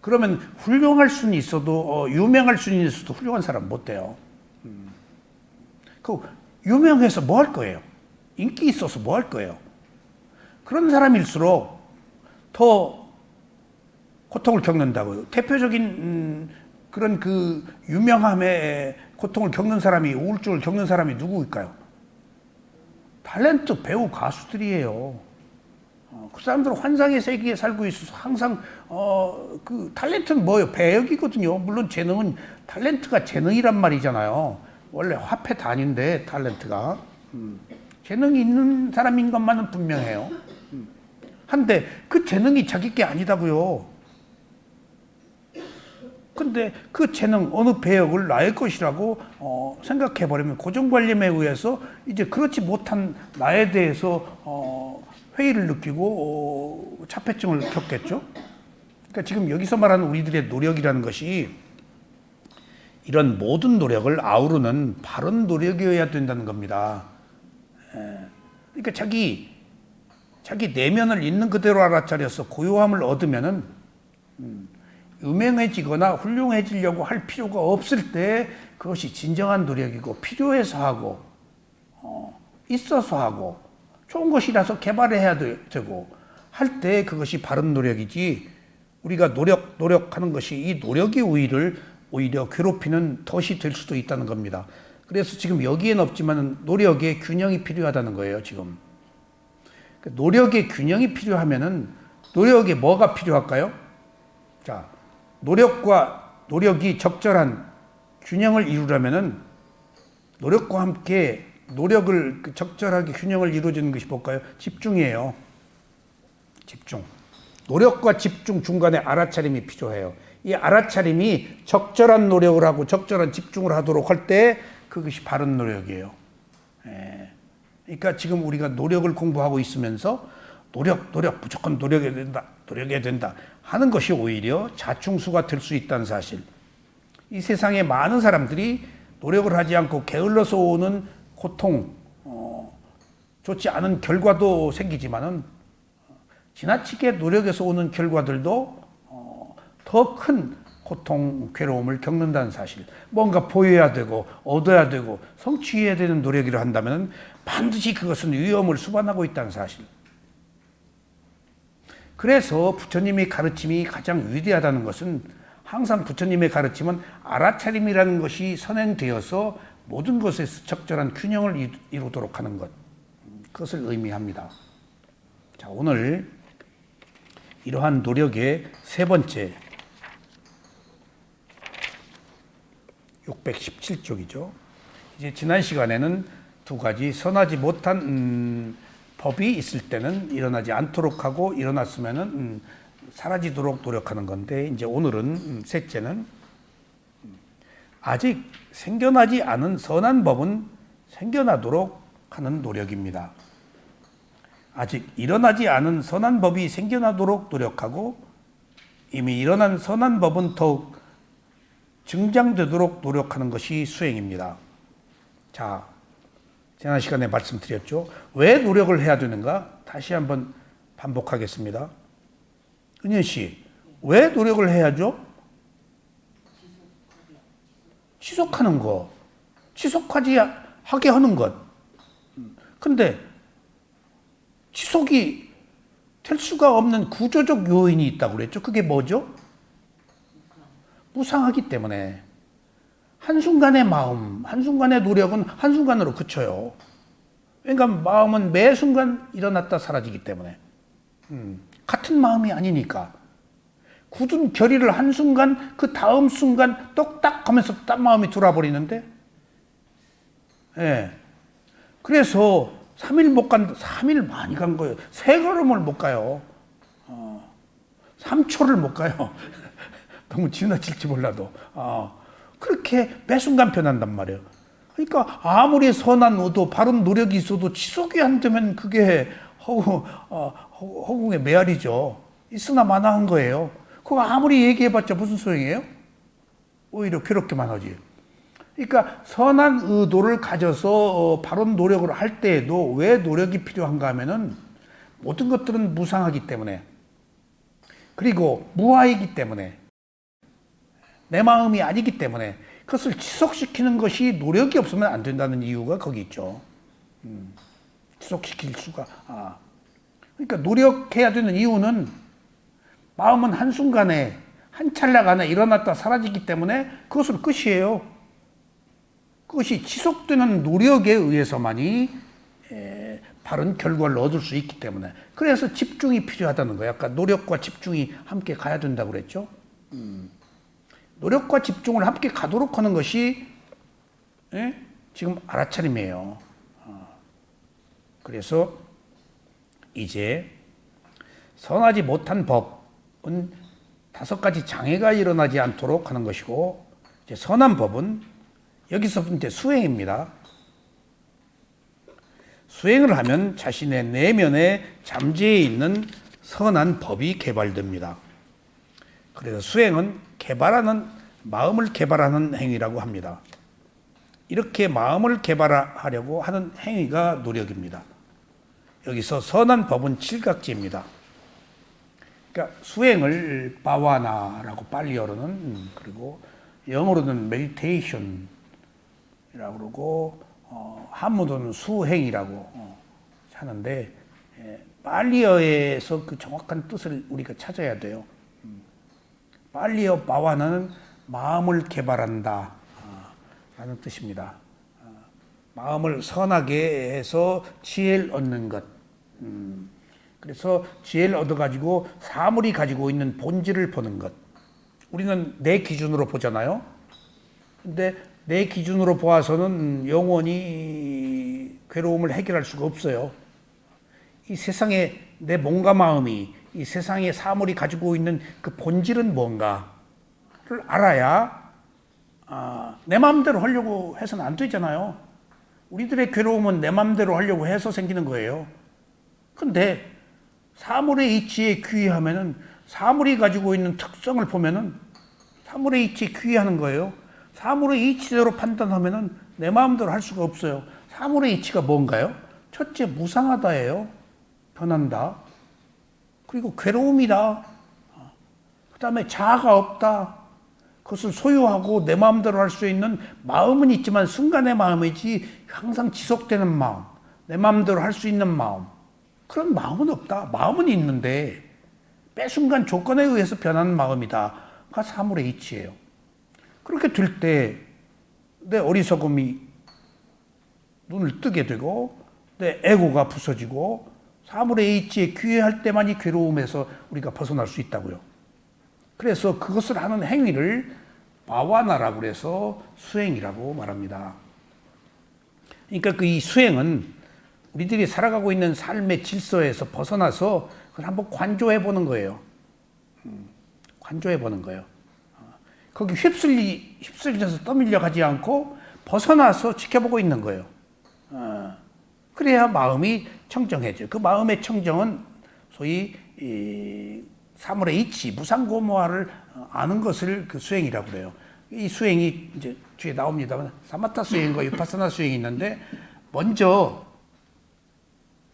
그러면 훌륭할 수는 있어도 유명할 수는 있어도 훌륭한 사람 못 돼요. 그 유명해서 뭐 할 거예요? 인기 있어서 뭐 할 거예요? 그런 사람일수록 더 고통을 겪는다고요. 대표적인 그런 그 유명함에 고통을 겪는 사람이, 우울증을 겪는 사람이 누구일까요? 탤런트 배우 가수들이에요. 그 사람들은 환상의 세계에 살고 있어서 항상 그 탤런트는 뭐예요? 배역이거든요. 물론 재능은 탤런트가 재능이란 말이잖아요. 원래 화폐 단위인데 탤런트가 재능이 있는 사람인 것만은 분명해요. 한데 그 재능이 자기 게 아니다고요. 근데 그 재능 어느 배역을 나의 것이라고 생각해버리면 고정관념에 의해서 이제 그렇지 못한 나에 대해서 회의를 느끼고 자폐증을 겪겠죠. 그러니까 지금 여기서 말하는 우리들의 노력이라는 것이 이런 모든 노력을 아우르는 바른 노력이어야 된다는 겁니다. 그러니까 자기 내면을 있는 그대로 알아차려서 고요함을 얻으면은 유명해지거나 훌륭해지려고 할 필요가 없을 때 그것이 진정한 노력이고 필요해서 하고 있어서 하고 좋은 것이라서 개발해야 되고 할 때 그것이 바른 노력이지 우리가 노력하는 것이 이 노력이 오히려 괴롭히는 덫이 될 수도 있다는 겁니다. 그래서 지금 여기엔 없지만 노력의 균형이 필요하다는 거예요. 지금 노력의 균형이 필요하면은 노력에 뭐가 필요할까요? 자, 노력이 적절한 균형을 이루려면은 노력과 함께 노력을 적절하게 균형을 이루어지는 것이 뭘까요? 집중이에요. 집중. 노력과 집중 중간에 알아차림이 필요해요. 이 알아차림이 적절한 노력을 하고 적절한 집중을 하도록 할 때 그것이 바른 노력이에요. 그러니까 지금 우리가 노력을 공부하고 있으면서 노력 무조건 노력해야 된다 하는 것이 오히려 자충수가 될 수 있다는 사실. 이 세상에 많은 사람들이 노력을 하지 않고 게을러서 오는 고통, 좋지 않은 결과도 생기지만은 지나치게 노력해서 오는 결과들도 더 큰 고통, 괴로움을 겪는다는 사실. 뭔가 보여야 되고 얻어야 되고 성취해야 되는 노력이라 한다면 반드시 그것은 위험을 수반하고 있다는 사실. 그래서 부처님의 가르침이 가장 위대하다는 것은 항상 부처님의 가르침은 알아차림이라는 것이 선행되어서 모든 것에서 적절한 균형을 이루도록 하는 것. 그것을 의미합니다. 자, 오늘 이러한 노력의 세 번째 617쪽이죠. 이제 지난 시간에는 두 가지 선하지 못한 법이 있을 때는 일어나지 않도록 하고 일어났으면은 사라지도록 노력하는 건데 이제 오늘은 셋째는 아직 생겨나지 않은 선한 법은 생겨나도록 하는 노력입니다. 아직 일어나지 않은 선한 법이 생겨나도록 노력하고 이미 일어난 선한 법은 더욱 증장되도록 노력하는 것이 수행입니다. 자, 지난 시간에 말씀드렸죠. 왜 노력을 해야 되는가? 다시 한번 반복하겠습니다. 은현 씨, 왜 노력을 해야죠? 지속하는 거. 지속하지 하게 하는 것. 근데 지속이 될 수가 없는 구조적 요인이 있다고 그랬죠. 그게 뭐죠? 무상하기 때문에. 한순간의 마음, 한순간의 노력은 한순간으로 그쳐요. 그러니까 마음은 매 순간 일어났다 사라지기 때문에. 같은 마음이 아니니까. 굳은 결의를 한순간 그 다음 순간 똑딱 하면서 딴 마음이 돌아버리는데. 예. 그래서 3일 못 간, 3일 많이 간 거예요. 3걸음을 못 가요. 3초를 못 가요. 너무 지나칠지 몰라도. 그렇게 매 순간 변한단 말이에요. 그러니까 아무리 선한 의도, 바른 노력이 있어도 지속이 안 되면 그게 허공의 메아리죠. 있으나 마나한 거예요. 그거 아무리 얘기해봤자 무슨 소용이에요? 오히려 괴롭게만 하지. 그러니까 선한 의도를 가져서 바른 노력을 할 때에도 왜 노력이 필요한가 하면은 모든 것들은 무상하기 때문에 그리고 무아이기 때문에 내 마음이 아니기 때문에 그것을 지속시키는 것이 노력이 없으면 안 된다는 이유가 거기 있죠. 지속시킬 수가. 그러니까 노력해야 되는 이유는 마음은 한순간에 한 찰나 안에 일어났다 사라지기 때문에 그것으로 끝이에요. 그것이 지속되는 노력에 의해서만이 바른 결과를 얻을 수 있기 때문에. 그래서 집중이 필요하다는 거예요. 아까 노력과 집중이 함께 가야 된다고 그랬죠. 노력과 집중을 함께 가도록 하는 것이 지금 알아차림이에요. 그래서 이제 선하지 못한 법은 5가지 장애가 일어나지 않도록 하는 것이고, 이제 선한 법은 여기서 이제 수행입니다. 수행을 하면 자신의 내면에 잠재해 있는 선한 법이 개발됩니다. 그래서 수행은 마음을 개발하는 행위라고 합니다. 이렇게 마음을 개발하려고 하는 행위가 노력입니다. 여기서 선한 법은 7각지입니다. 그러니까 수행을 바와나라고 팔리어로는, 그리고 영어로는 메디테이션이라고 그러고 한문으로는 수행이라고 하는데, 팔리어에서 그 정확한 뜻을 우리가 찾아야 돼요. 팔리어 바와나는 마음을 개발한다 라는 뜻입니다. 마음을 선하게 해서 지혜를 얻는 것. 그래서 지혜를 얻어가지고 사물이 가지고 있는 본질을 보는 것. 우리는 내 기준으로 보잖아요. 근데 내 기준으로 보아서는 영원히 괴로움을 해결할 수가 없어요. 이 세상에 내 몸과 마음이, 이 세상의 사물이 가지고 있는 그 본질은 뭔가를 알아야 내 마음대로 하려고 해서는 안 되잖아요. 우리들의 괴로움은 내 마음대로 하려고 해서 생기는 거예요. 근데 사물의 이치에 귀의하면은, 사물이 가지고 있는 특성을 보면은 사물의 이치에 귀의하는 거예요. 사물의 이치대로 판단하면은 내 마음대로 할 수가 없어요. 사물의 이치가 뭔가요? 첫째, 무상하다예요. 변한다. 그리고 괴로움이다. 그 다음에 자아가 없다. 그것을 소유하고 내 마음대로 할 수 있는 마음은 있지만 순간의 마음이지 항상 지속되는 마음, 내 마음대로 할 수 있는 마음, 그런 마음은 없다. 마음은 있는데 빼순간 조건에 의해서 변하는 마음이다가 사물의 이치예요. 그렇게 될 때 내 어리석음이 눈을 뜨게 되고 내 에고가 부서지고 사물의 이치에 귀의할 때만이 괴로움에서 우리가 벗어날 수 있다고요. 그래서 그것을 하는 행위를 바와나라고 그래서 수행이라고 말합니다. 그러니까 그 이 수행은 우리들이 살아가고 있는 삶의 질서에서 벗어나서 그걸 한번 관조해 보는 거예요. 관조해 보는 거예요. 거기 휩쓸려서 떠밀려 가지 않고 벗어나서 지켜보고 있는 거예요. 그래야 마음이 청정해져요. 그 마음의 청정은 소위 사물의 이치, 무상고무화를 아는 것을 그 수행이라고 그래요. 이 수행이 이제 뒤에 나옵니다만 사마타 수행과 유파사나 수행이 있는데, 먼저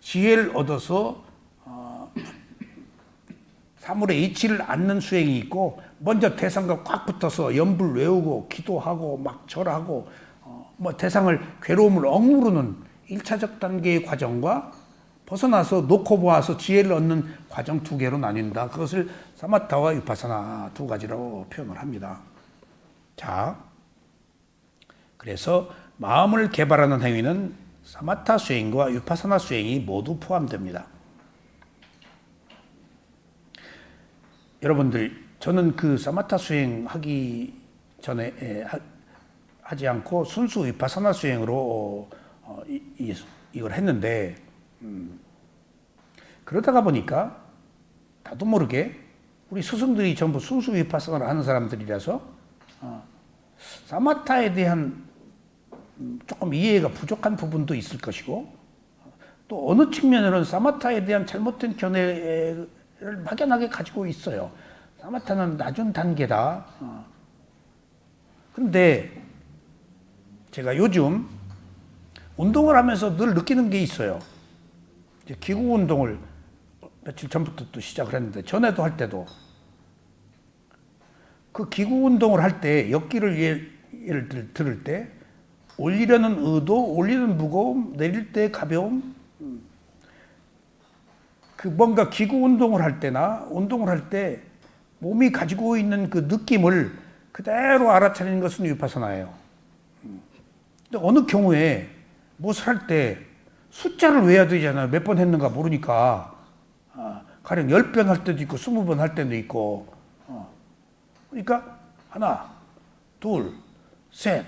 지혜를 얻어서 사물의 이치를 앉는 수행이 있고, 먼저 대상과 꽉 붙어서 연불 외우고 기도하고 막 절하고 뭐 대상을 괴로움을 억누르는 1차적 단계의 과정과 벗어나서 놓고 보아서 지혜를 얻는 과정 2개로 나뉜다. 그것을 사마타와 유파사나 2가지로 표현을 합니다. 자, 그래서 마음을 개발하는 행위는 사마타 수행과 유파사나 수행이 모두 포함됩니다. 여러분들, 저는 그 사마타 수행 하기 전에 하지 않고 순수 위파사나 수행으로 이걸 했는데, 그러다가 보니까 나도 모르게 우리 스승들이 전부 순수 위파사나를 하는 사람들이라서 사마타에 대한 조금 이해가 부족한 부분도 있을 것이고, 또 어느 측면에는 사마타에 대한 잘못된 견해를 막연하게 가지고 있어요. 사마타는 낮은 단계다. 그런데 제가 요즘 운동을 하면서 늘 느끼는 게 있어요. 이제 기구 운동을 며칠 전부터 또 시작을 했는데, 전에도 할 때도 그 기구 운동을 할 때 역기를 예를 들을 때 올리려는 의도, 올리는 무거움, 내릴 때 가벼움, 그 뭔가 기구 운동을 할 때나 운동을 할 때 몸이 가지고 있는 그 느낌을 그대로 알아차리는 것은 위파사나예요. 근데 어느 경우에 무엇을 할 때 숫자를 외워야 되잖아요. 몇 번 했는가 모르니까. 가령 10번 할 때도 있고 20번 할 때도 있고. 그러니까 하나, 둘, 셋.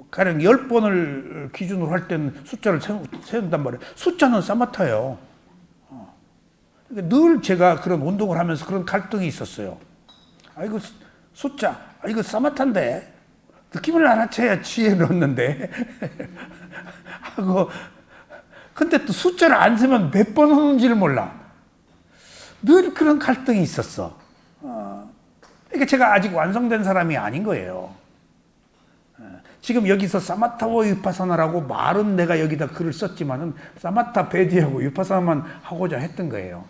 가령 10번을 기준으로 할 때는 숫자를 세운단 말이에요. 숫자는 싸마타예요. 그러니까 늘 제가 그런 운동을 하면서 그런 갈등이 있었어요. 이거 숫자, 이거 싸마타인데 느낌을 알아채야 지혜를 얻는데 하고, 근데 또 숫자를 안 세면 몇 번 하는지를 몰라. 늘 그런 갈등이 있었어. 그러니까 제가 아직 완성된 사람이 아닌 거예요. 지금 여기서 사마타와 위파사나라고 말은 내가 여기다 글을 썼지만은 사마타 베디하고 위파사나만 하고자 했던 거예요.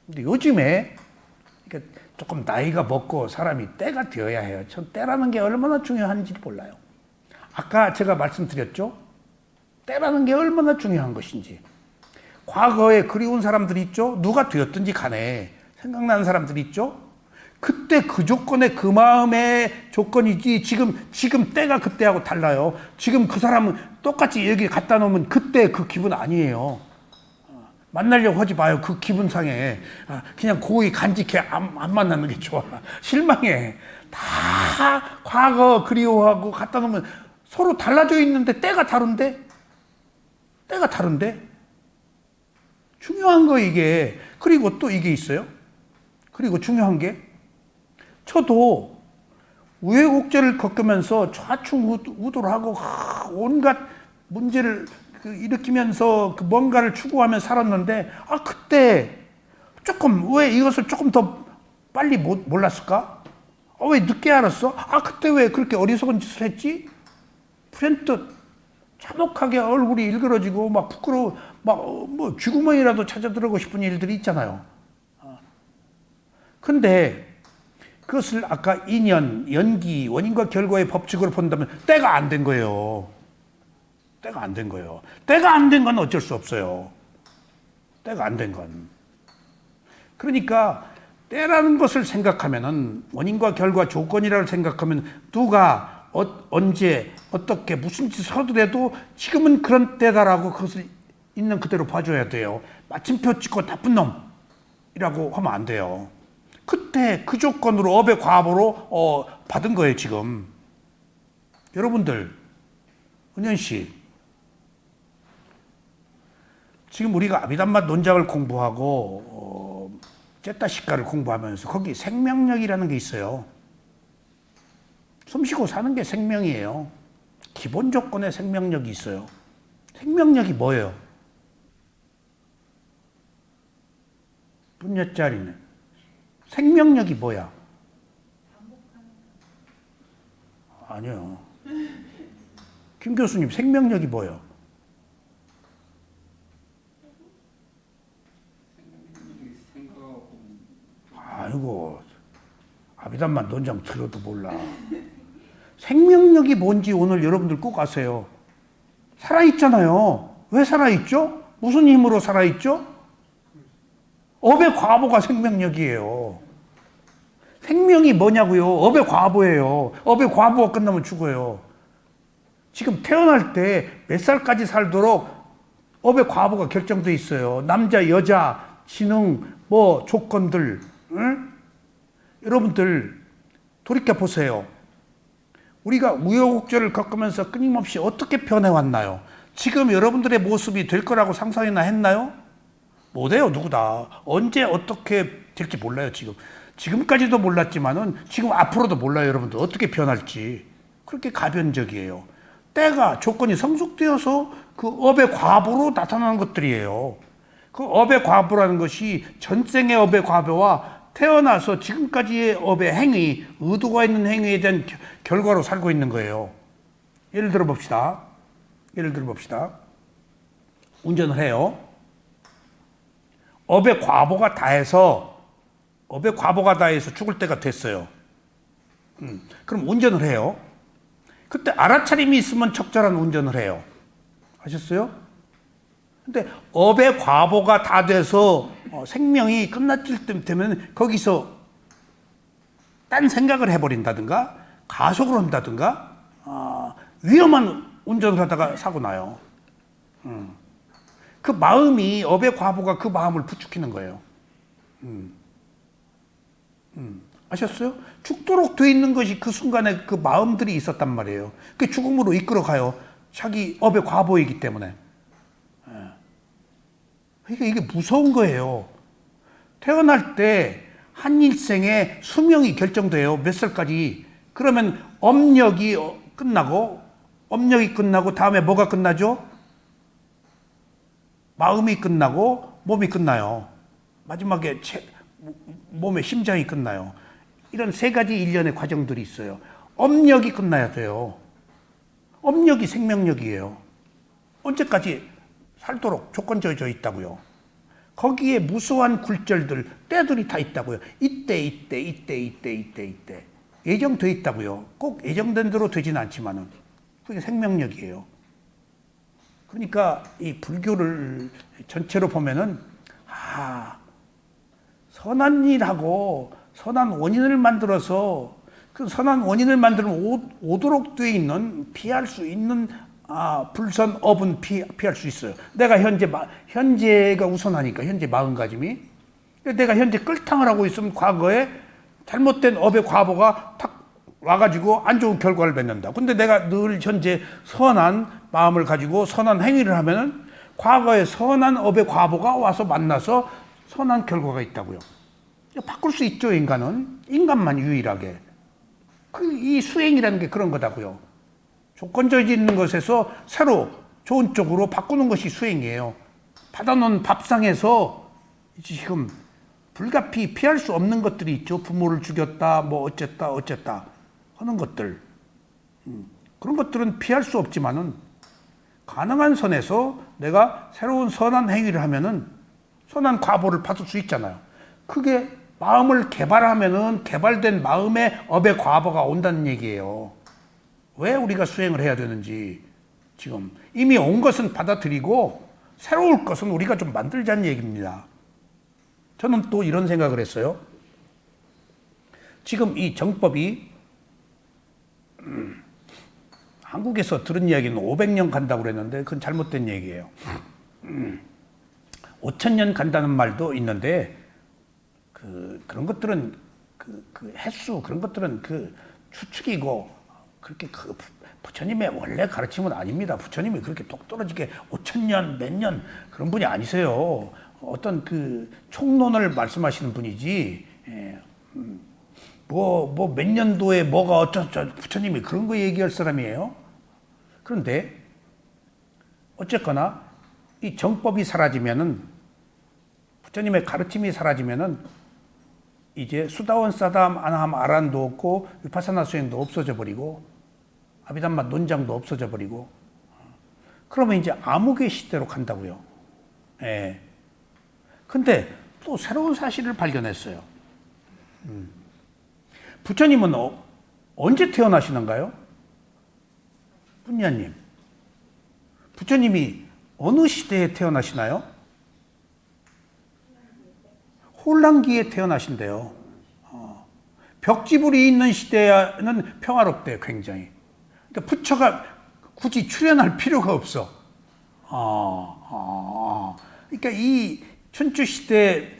근데 요즘에 그러니까 조금 나이가 먹고 사람이 때가 되어야 해요. 전 때라는 게 얼마나 중요한지 몰라요. 아까 제가 말씀드렸죠? 때라는 게 얼마나 중요한 것인지. 과거에 그리운 사람들이 있죠? 누가 되었든지 간에 생각나는 사람들이 있죠? 그때 그 조건에 그 마음의 조건이지 지금 때가 그때하고 달라요. 지금 그 사람은 똑같이 여기 갖다 놓으면 그때 그 기분 아니에요. 만나려고 하지 마요. 그 기분 상해. 그냥 고이 간직해. 안 만나는 게 좋아. 실망해. 다 과거 그리워하고 갖다 놓으면 서로 달라져 있는데 때가 다른데? 때가 다른데? 중요한 거 이게. 그리고 또 이게 있어요. 그리고 중요한 게 저도 우여곡절을 겪으면서 좌충우돌 하고 온갖 문제를 일으키면서 그 뭔가를 추구하며 살았는데 그때 조금 왜 이것을 조금 더 빨리 몰랐을까? 왜 늦게 알았어? 그때 왜 그렇게 어리석은 짓을 했지? 불현듯 참혹하게 얼굴이 일그러지고 막 부끄러워 뭐 쥐구멍이라도 찾아 들어가고 싶은 일들이 있잖아요. 근데 그것을 아까 인연, 연기, 원인과 결과의 법칙으로 본다면 때가 안 된 거예요. 때가 안 된 거예요. 때가 안 된 건 어쩔 수 없어요. 때가 안 된 건. 그러니까 때라는 것을 생각하면은 원인과 결과 조건이라고 생각하면 누가 언제 어떻게 무슨 짓을 하더라도 지금은 그런 때다라고 그것을 있는 그대로 봐줘야 돼요. 마침표 찍고 나쁜 놈이라고 하면 안 돼요. 그때 그 조건으로 업의 과보로 받은 거예요, 지금. 여러분들, 은현 씨, 지금 우리가 아비담마 논작을 공부하고 제타시카를 공부하면서 거기 생명력이라는 게 있어요. 숨쉬고 사는 게 생명이에요. 기본 조건에 생명력이 있어요. 생명력이 뭐예요? 분여짜리는 생명력이 뭐야? 아니요. 김 교수님, 생명력이 뭐예요? 아이고, 아비담마 논장 들어도 몰라. 생명력이 뭔지 오늘 여러분들 꼭 아세요. 살아있잖아요. 왜 살아있죠? 무슨 힘으로 살아있죠? 업의 과보가 생명력이에요. 생명이 뭐냐고요? 업의 과보예요. 업의 과보가 끝나면 죽어요. 지금 태어날 때 몇 살까지 살도록 업의 과보가 결정돼 있어요. 남자, 여자, 지능, 조건들. 응? 여러분들 돌이켜 보세요. 우리가 우여곡절을 겪으면서 끊임없이 어떻게 변해왔나요? 지금 여러분들의 모습이 될 거라고 상상이나 했나요? 못해요, 누구다. 언제 어떻게 될지 몰라요, 지금. 지금까지도 몰랐지만은 지금 앞으로도 몰라요, 여러분들. 어떻게 변할지. 그렇게 가변적이에요. 때가, 조건이 성숙되어서 그 업의 과보로 나타나는 것들이에요. 그 업의 과보라는 것이 전생의 업의 과보와 태어나서 지금까지의 업의 행위, 의도가 있는 행위에 대한 결과로 살고 있는 거예요. 예를 들어 봅시다. 운전을 해요. 업의 과보가 다해서 죽을 때가 됐어요. 그럼 운전을 해요. 그때 알아차림이 있으면 적절한 운전을 해요. 아셨어요? 근데 업의 과보가 다 돼서 생명이 끝났을 때 되면 거기서 딴 생각을 해버린다든가 가속을 한다든가 위험한 운전을 하다가 사고 나요. 그 마음이 업의 과보가 그 마음을 부추기는 거예요. 아셨어요? 죽도록 돼 있는 것이 그 순간에 그 마음들이 있었단 말이에요. 그 죽음으로 이끌어가요. 자기 업의 과보이기 때문에. 이게 무서운 거예요. 태어날 때 한 일생의 수명이 결정돼요. 몇 살까지. 그러면 업력이 끝나고 다음에 뭐가 끝나죠? 마음이 끝나고 몸이 끝나요. 마지막에 몸의 심장이 끝나요. 이런 세 가지 일련의 과정들이 있어요. 업력이 끝나야 돼요. 업력이 생명력이에요. 언제까지 살도록 조건져져 있다고요. 거기에 무수한 굴절들, 때들이 다 있다고요. 이때. 예정돼 있다고요. 꼭 예정된 대로 되지는 않지만은. 그게 생명력이에요. 그러니까 이 불교를 전체로 보면은, 선한 일하고 선한 원인을 만들어서 그 선한 원인을 만들면 오도록 되어 있는, 피할 수 있는 불선업은 피할 수 있어요. 내가 현재가 우선하니까, 현재 마음가짐이. 내가 현재 끌탕을 하고 있으면 과거에 잘못된 업의 과보가 탁 와가지고 안 좋은 결과를 맺는다. 근데 내가 늘 현재 선한 마음을 가지고 선한 행위를 하면은 과거에 선한 업의 과보가 와서 만나서 선한 결과가 있다고요. 바꿀 수 있죠, 인간은. 인간만 유일하게. 이 수행이라는 게 그런 거다고요. 조건적이 있는 것에서 새로 좋은 쪽으로 바꾸는 것이 수행이에요. 받아놓은 밥상에서 지금 불가피 피할 수 없는 것들이 있죠. 부모를 죽였다, 뭐 어쨌다 하는 것들. 그런 것들은 피할 수 없지만은 가능한 선에서 내가 새로운 선한 행위를 하면은 선한 과보를 받을 수 있잖아요. 그게 마음을 개발하면은 개발된 마음의 업의 과보가 온다는 얘기예요. 왜 우리가 수행을 해야 되는지, 지금 이미 온 것은 받아들이고 새로울 것은 우리가 좀 만들자는 얘기입니다. 저는 또 이런 생각을 했어요. 지금 이 정법이 한국에서 들은 이야기는 500년 간다고 그랬는데 그건 잘못된 얘기예요. 5000년 간다는 말도 있는데 그런 것들은 그 횟수, 그런 것들은 그 추측이고, 그렇게 부처님의 원래 가르침은 아닙니다. 부처님이 그렇게 똑떨어지게 5000년, 몇 년 그런 분이 아니세요. 어떤 그 총론을 말씀하시는 분이지, 뭐 몇 년도에 뭐가 어쩌저, 부처님이 그런 거 얘기할 사람이에요. 그런데 어쨌거나 이 정법이 사라지면은, 부처님의 가르침이 사라지면은 이제 수다원, 사담, 아나함, 아란도 없고 위파사나 수행도 없어져 버리고 아비담마 논장도 없어져 버리고, 그러면 이제 암흑의 시대로 간다고요. 예. 근데 또 새로운 사실을 발견했어요. 부처님은 언제 태어나시는가요? 분야님, 부처님이 어느 시대에 태어나시나요? 혼란기에 태어나신대요. 벽지불이 있는 시대는 평화롭대요, 굉장히. 그러니까 부처가 굳이 출현할 필요가 없어. 그러니까 이 춘추 시대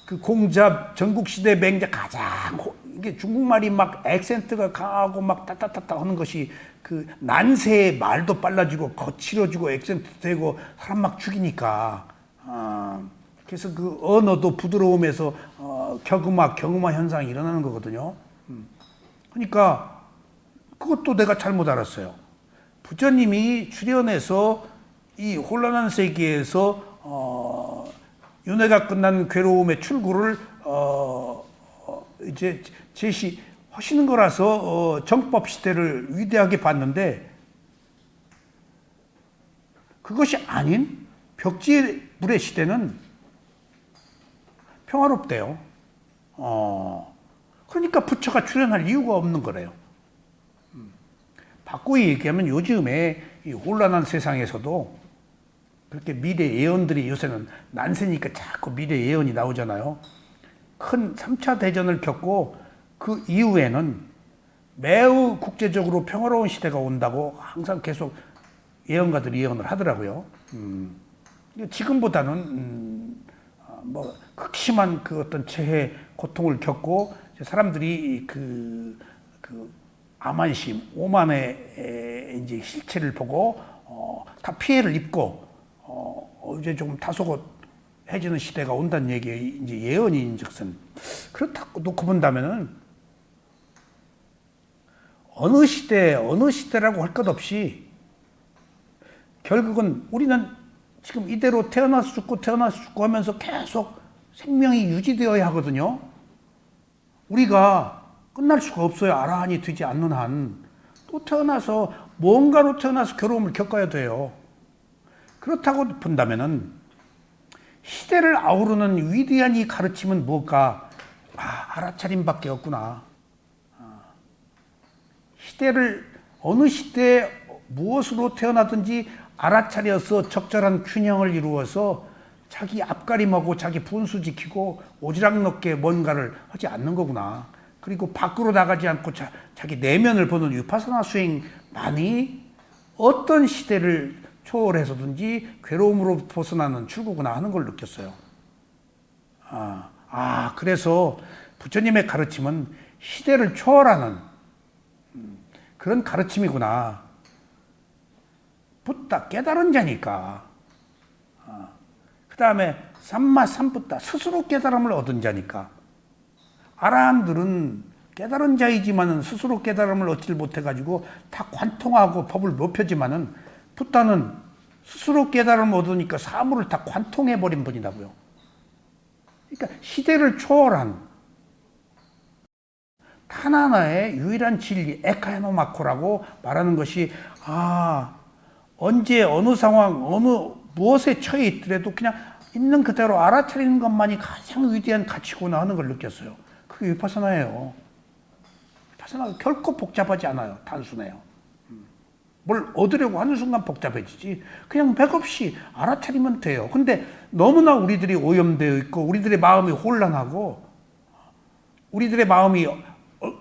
그 공잡, 전국 시대 맹자 가장 이게 중국말이 막 액센트가 강하고 막 따따따따 하는 것이 그 난세의 말도 빨라지고 거칠어지고 액센트 되고 사람 막 죽이니까. 그래서 그 언어도 부드러움에서 격음화, 경음화 현상이 일어나는 거거든요. 그러니까 그것도 내가 잘못 알았어요. 부처님이 출현해서 이 혼란한 세계에서 윤회가 끝난 괴로움의 출구를 이제 제시하시는 거라서 정법 시대를 위대하게 봤는데, 그것이 아닌 벽지불의 시대는 평화롭대요. 그러니까 부처가 출현할 이유가 없는 거래요. 바꾸기 얘기하면 요즘에 이 혼란한 세상에서도 그렇게 미래 예언들이, 요새는 난세니까 자꾸 미래 예언이 나오잖아요. 큰 3차 대전을 겪고 그 이후에는 매우 국제적으로 평화로운 시대가 온다고 항상 계속 예언가들이 예언을 하더라고요. 지금보다는 뭐 극심한 그 어떤 체해 고통을 겪고 사람들이 그 암환심, 오만의 이제 실체를 보고 다 피해를 입고 이제 조금 다소곳해지는 시대가 온다는 얘기의 이제 예언인즉슨, 그렇다고 놓고 본다면은 어느 시대라고 할 것 없이 결국은 우리는 지금 이대로 태어나서 죽고 하면서 계속 생명이 유지되어야 하거든요. 우리가 끝날 수가 없어요. 아라한이 되지 않는 한. 또 태어나서 뭔가로 태어나서 괴로움을 겪어야 돼요. 그렇다고 본다면은 시대를 아우르는 위대한 이 가르침은 뭘까? 알아차림밖에 없구나. 시대를 어느 시대에 무엇으로 태어나든지 알아차려서 적절한 균형을 이루어서 자기 앞가림하고 자기 분수 지키고 오지랖 넓게 뭔가를 하지 않는 거구나. 그리고 밖으로 나가지 않고 자기 내면을 보는 위파사나 수행만이 어떤 시대를 초월해서든지 괴로움으로 벗어나는 출구구나 하는 걸 느꼈어요. 그래서 부처님의 가르침은 시대를 초월하는 그런 가르침이구나. 붓다 깨달은 자니까. 그 다음에 삼마 삼붓다 스스로 깨달음을 얻은 자니까. 아라한들은 깨달은 자이지만은 스스로 깨달음을 얻지를 못해가지고 다 관통하고 법을 못 펴지만은 붓다는 스스로 깨달음을 얻으니까 사물을 다 관통해버린 분이라고요. 그러니까 시대를 초월한 단 하나의 유일한 진리, 에카야노마코라고 말하는 것이 언제 어느 상황 어느 무엇에 처해 있더라도 그냥 있는 그대로 알아차리는 것만이 가장 위대한 가치구나 하는 걸 느꼈어요. 그게 위파사나예요. 위파사나가 결코 복잡하지 않아요. 단순해요. 뭘 얻으려고 하는 순간 복잡해지지. 그냥 맥없이 알아차리면 돼요. 근데 너무나 우리들이 오염되어 있고 우리들의 마음이 혼란하고 우리들의 마음이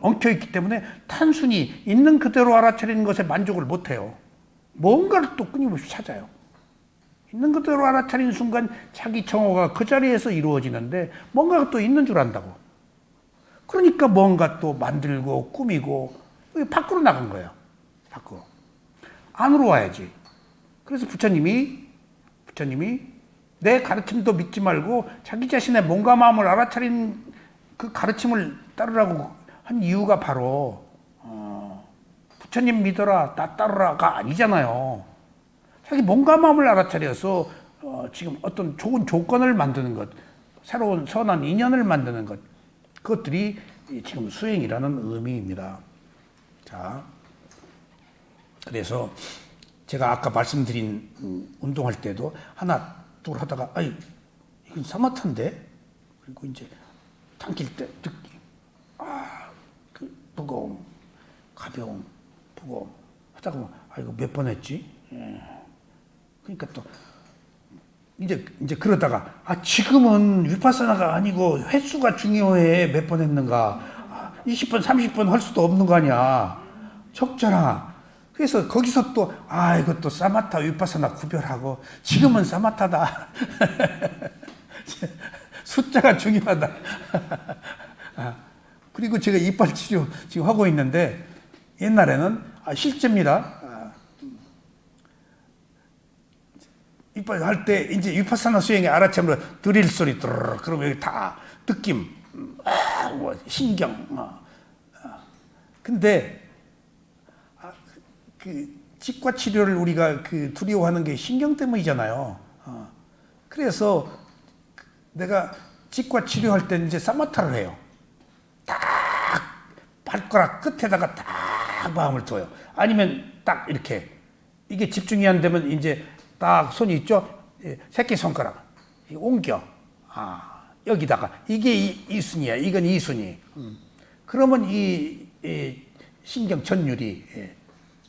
엉켜있기 때문에 단순히 있는 그대로 알아차리는 것에 만족을 못해요. 뭔가를 또 끊임없이 찾아요. 있는 그대로 알아차리는 순간 자기 정오가 그 자리에서 이루어지는데 뭔가가 또 있는 줄 안다고. 그러니까 뭔가 또 만들고 꾸미고 밖으로 나간 거예요. 밖으로. 안으로 와야지. 그래서 부처님이 내 가르침도 믿지 말고 자기 자신의 몸과 마음을 알아차린 그 가르침을 따르라고 한 이유가 바로 부처님 믿어라 나 따르라가 아니잖아요. 자기 몸과 마음을 알아차려서 지금 어떤 좋은 조건을 만드는 것, 새로운 선한 인연을 만드는 것, 그것들이 지금 수행이라는 의미입니다. 자, 그래서 제가 아까 말씀드린 운동할 때도 하나 둘 하다가 이건 사마타인데, 그리고 이제 당길 때 느낌, 그 무거움, 가벼움, 무거움 하다가 이거 몇 번 했지? 그러니까 또 이제 그러다가 지금은 위파사나가 아니고 횟수가 중요해. 몇 번 했는가? 20번, 30번 할 수도 없는 거 아니야. 적잖아. 그래서 거기서 또 이것도 사마타, 위파사나 구별하고 지금은 사마타다. 숫자가 중요하다. 그리고 제가 이빨 치료 지금 하고 있는데 옛날에는 실제입니다. 이빨 할 때 이제 위파사나 수행의 알아참으로 드릴 소리 드르르 그러면 여기 다 느낌, 신경. 근데 그 치과 치료를 우리가 그 두려워하는 게 신경 때문이잖아요. 그래서 내가 치과 치료할 때 이제 사마타를 해요. 딱 발가락 끝에다가 딱 마음을 둬요. 아니면 딱 이렇게 이게 집중이 안 되면 이제 딱 손이 있죠? 새끼손가락 옮겨. 여기다가 이게 이순이야. 이건 이순이. 그러면 이 신경 전율이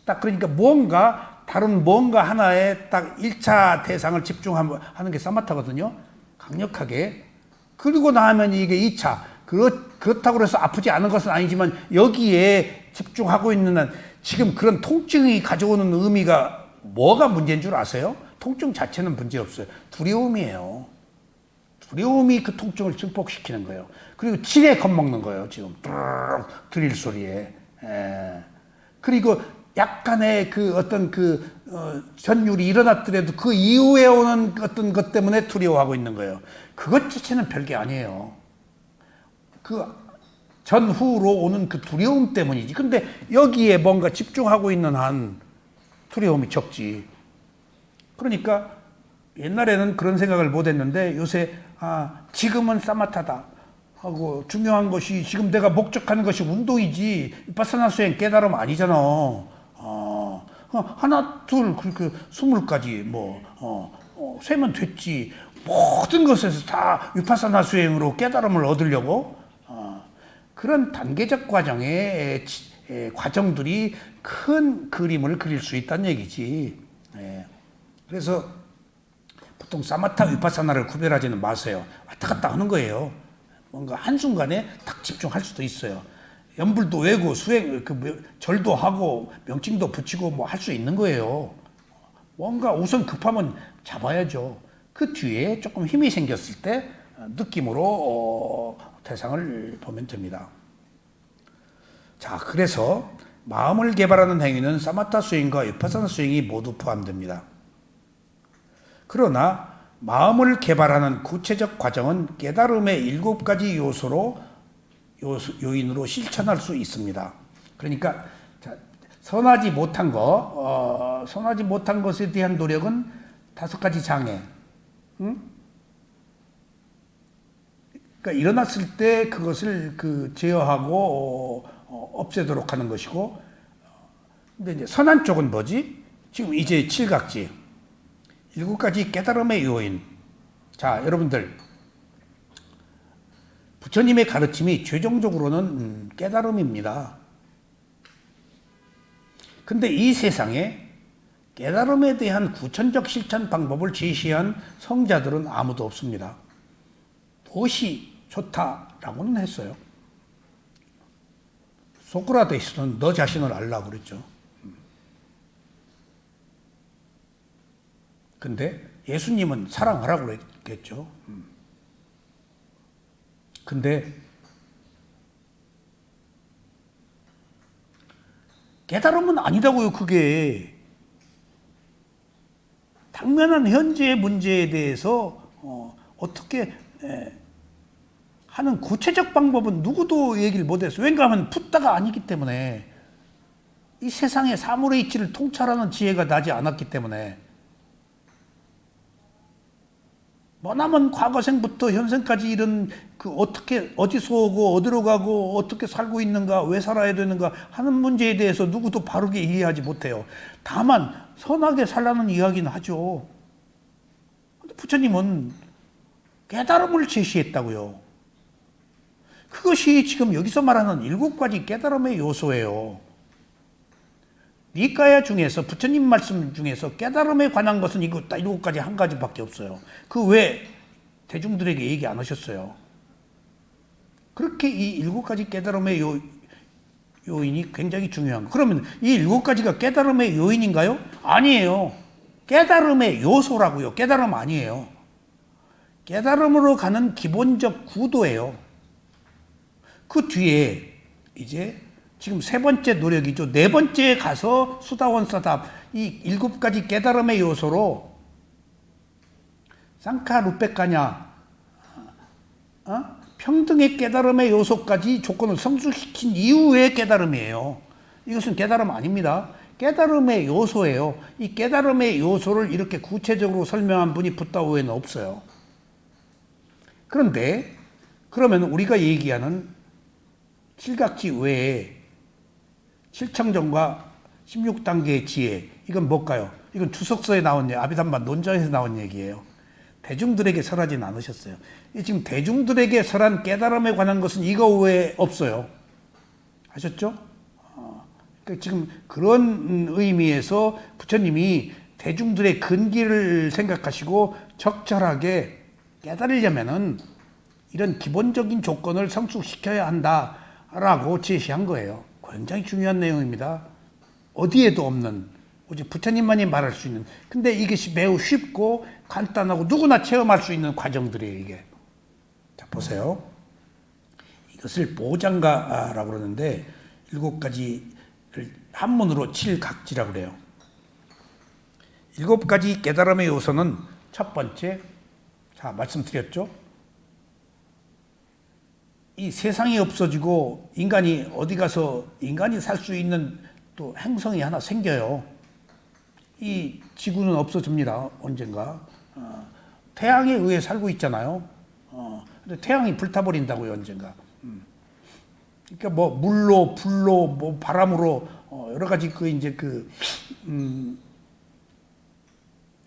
딱 그러니까 다른 뭔가 하나에 딱 1차 대상을 집중하는 게 사마타거든요. 강력하게. 그리고 나면 이게 2차. 그렇다고 해서 아프지 않은 것은 아니지만 여기에 집중하고 있는 한 지금 그런 통증이 가져오는 의미가 뭐가 문제인 줄 아세요? 통증 자체는 문제 없어요. 두려움이에요. 두려움이 그 통증을 증폭시키는 거예요. 그리고 지레 겁먹는 거예요. 지금 드릴 소리에. 그리고 약간의 그 어떤 전율이 일어났더라도 그 이후에 오는 어떤 것 때문에 두려워하고 있는 거예요. 그것 자체는 별게 아니에요. 그 전후로 오는 그 두려움 때문이지. 근데 여기에 뭔가 집중하고 있는 한 두려움이 적지. 그러니까 옛날에는 그런 생각을 못 했는데 요새 지금은 사마타다 하고 중요한 것이 지금 내가 목적하는 것이 운동이지 비파사나 수행 깨달음 아니잖아. 하나 둘 그렇게 20가지 세면 됐지. 모든 것에서 다 위파사나 수행으로 깨달음을 얻으려고 그런 단계적 과정의 과정들이 큰 그림을 그릴 수 있다는 얘기지. 그래서 보통 사마타 위파사나를 구별하지는 마세요. 왔다 갔다 하는 거예요. 뭔가 한순간에 딱 집중할 수도 있어요. 연불도 외고 수행 절도 하고 명칭도 붙이고 뭐 할 수 있는 거예요. 뭔가 우선 급하면 잡아야죠. 그 뒤에 조금 힘이 생겼을 때 느낌으로 대상을 보면 됩니다. 자, 그래서 마음을 개발하는 행위는 사마타 수행과 위파사나 수행이 모두 포함됩니다. 그러나 마음을 개발하는 구체적 과정은 깨달음의 7가지 요인으로 실천할 수 있습니다. 그러니까 선하지 못한 것에 대한 노력은 5가지 장애. 그러니까 일어났을 때 그것을 제어하고 없애도록 하는 것이고, 근데 이제 선한 쪽은 뭐지? 지금 이제 7각지, 7가지 깨달음의 요인. 자, 여러분들. 부처님의 가르침이 최종적으로는 깨달음입니다. 근데 이 세상에 깨달음에 대한 구천적 실천 방법을 제시한 성자들은 아무도 없습니다. 무엇이 좋다라고는 했어요. 소크라테스는 너 자신을 알라고 그랬죠. 근데 예수님은 사랑하라고 그랬겠죠. 근데 깨달음은 아니다고요. 그게 당면한 현재의 문제에 대해서 어떻게 하는 구체적 방법은 누구도 얘기를 못했어요. 왜냐하면 붓다가 아니기 때문에, 이 세상의 사물의 이치를 통찰하는 지혜가 나지 않았기 때문에, 머나먼 과거생부터 현생까지 이런 어떻게 어디서 오고 어디로 가고 어떻게 살고 있는가, 왜 살아야 되는가 하는 문제에 대해서 누구도 바르게 이해하지 못해요. 다만 선하게 살라는 이야기는 하죠. 근데 부처님은 깨달음을 제시했다고요. 그것이 지금 여기서 말하는 7가지 깨달음의 요소예요. 니까야 중에서, 부처님 말씀 중에서 깨달음에 관한 것은 이거 딱 7가지 한 가지밖에 없어요. 그 외 대중들에게 얘기 안 하셨어요. 그렇게 이 7가지 깨달음의 요인이 굉장히 중요한 거. 그러면 이 7가지가 깨달음의 요인인가요? 아니에요. 깨달음의 요소라고요. 깨달음 아니에요. 깨달음으로 가는 기본적 구도예요. 그 뒤에 이제 지금 3번째 노력이죠. 4번째에 가서 수다원사답, 이 7가지 깨달음의 요소로 쌍카루페카냐, 평등의 깨달음의 요소까지 조건을 성숙시킨 이후의 깨달음이에요. 이것은 깨달음 아닙니다. 깨달음의 요소예요. 이 깨달음의 요소를 이렇게 구체적으로 설명한 분이 붓다 후에는 없어요. 그런데 그러면 우리가 얘기하는 7각지 외에 7청정과 16단계의 지혜, 이건 뭘까요? 이건 주석서에 나온 아비담마 논자에서 나온 얘기예요. 대중들에게 설하진 않으셨어요. 지금 대중들에게 설한 깨달음에 관한 것은 이거 외에 없어요. 아셨죠? 그러니까 지금 그런 의미에서 부처님이 대중들의 근기를 생각하시고 적절하게 깨달으려면은 이런 기본적인 조건을 성숙시켜야 한다라고 제시한 거예요. 굉장히 중요한 내용입니다. 어디에도 없는 오직 부처님만이 말할 수 있는. 근데 이것이 매우 쉽고 간단하고 누구나 체험할 수 있는 과정들이에요, 이게. 자, 보세요. 이것을 보장가라고 그러는데 7가지를 한문으로 칠각지라고 그래요. 7가지 깨달음의 요소는 첫 번째, 자, 말씀드렸죠? 이 세상이 없어지고 인간이 어디 가서 인간이 살 수 있는 또 행성이 하나 생겨요. 이 지구는 없어집니다. 언젠가. 태양에 의해 살고 있잖아요. 근데 태양이 불타버린다고요, 언젠가. 그러니까 뭐 물로, 불로, 뭐 바람으로 여러 가지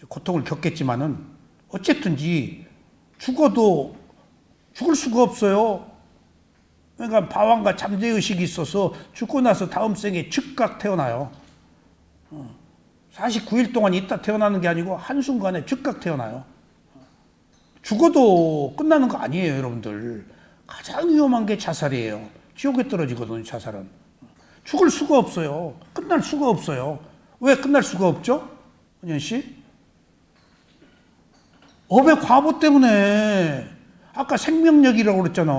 고통을 겪겠지만은 어쨌든지 죽어도 죽을 수가 없어요. 그러니까 바왕과 잠재의식이 있어서 죽고 나서 다음 생에 즉각 태어나요. 49일 동안 있다 태어나는 게 아니고 한순간에 즉각 태어나요. 죽어도 끝나는 거 아니에요, 여러분들. 가장 위험한 게 자살이에요. 지옥에 떨어지거든요, 자살은. 죽을 수가 없어요. 끝날 수가 없어요. 왜 끝날 수가 없죠? 은현 씨? 업의 과보 때문에. 아까 생명력이라고 그랬잖아.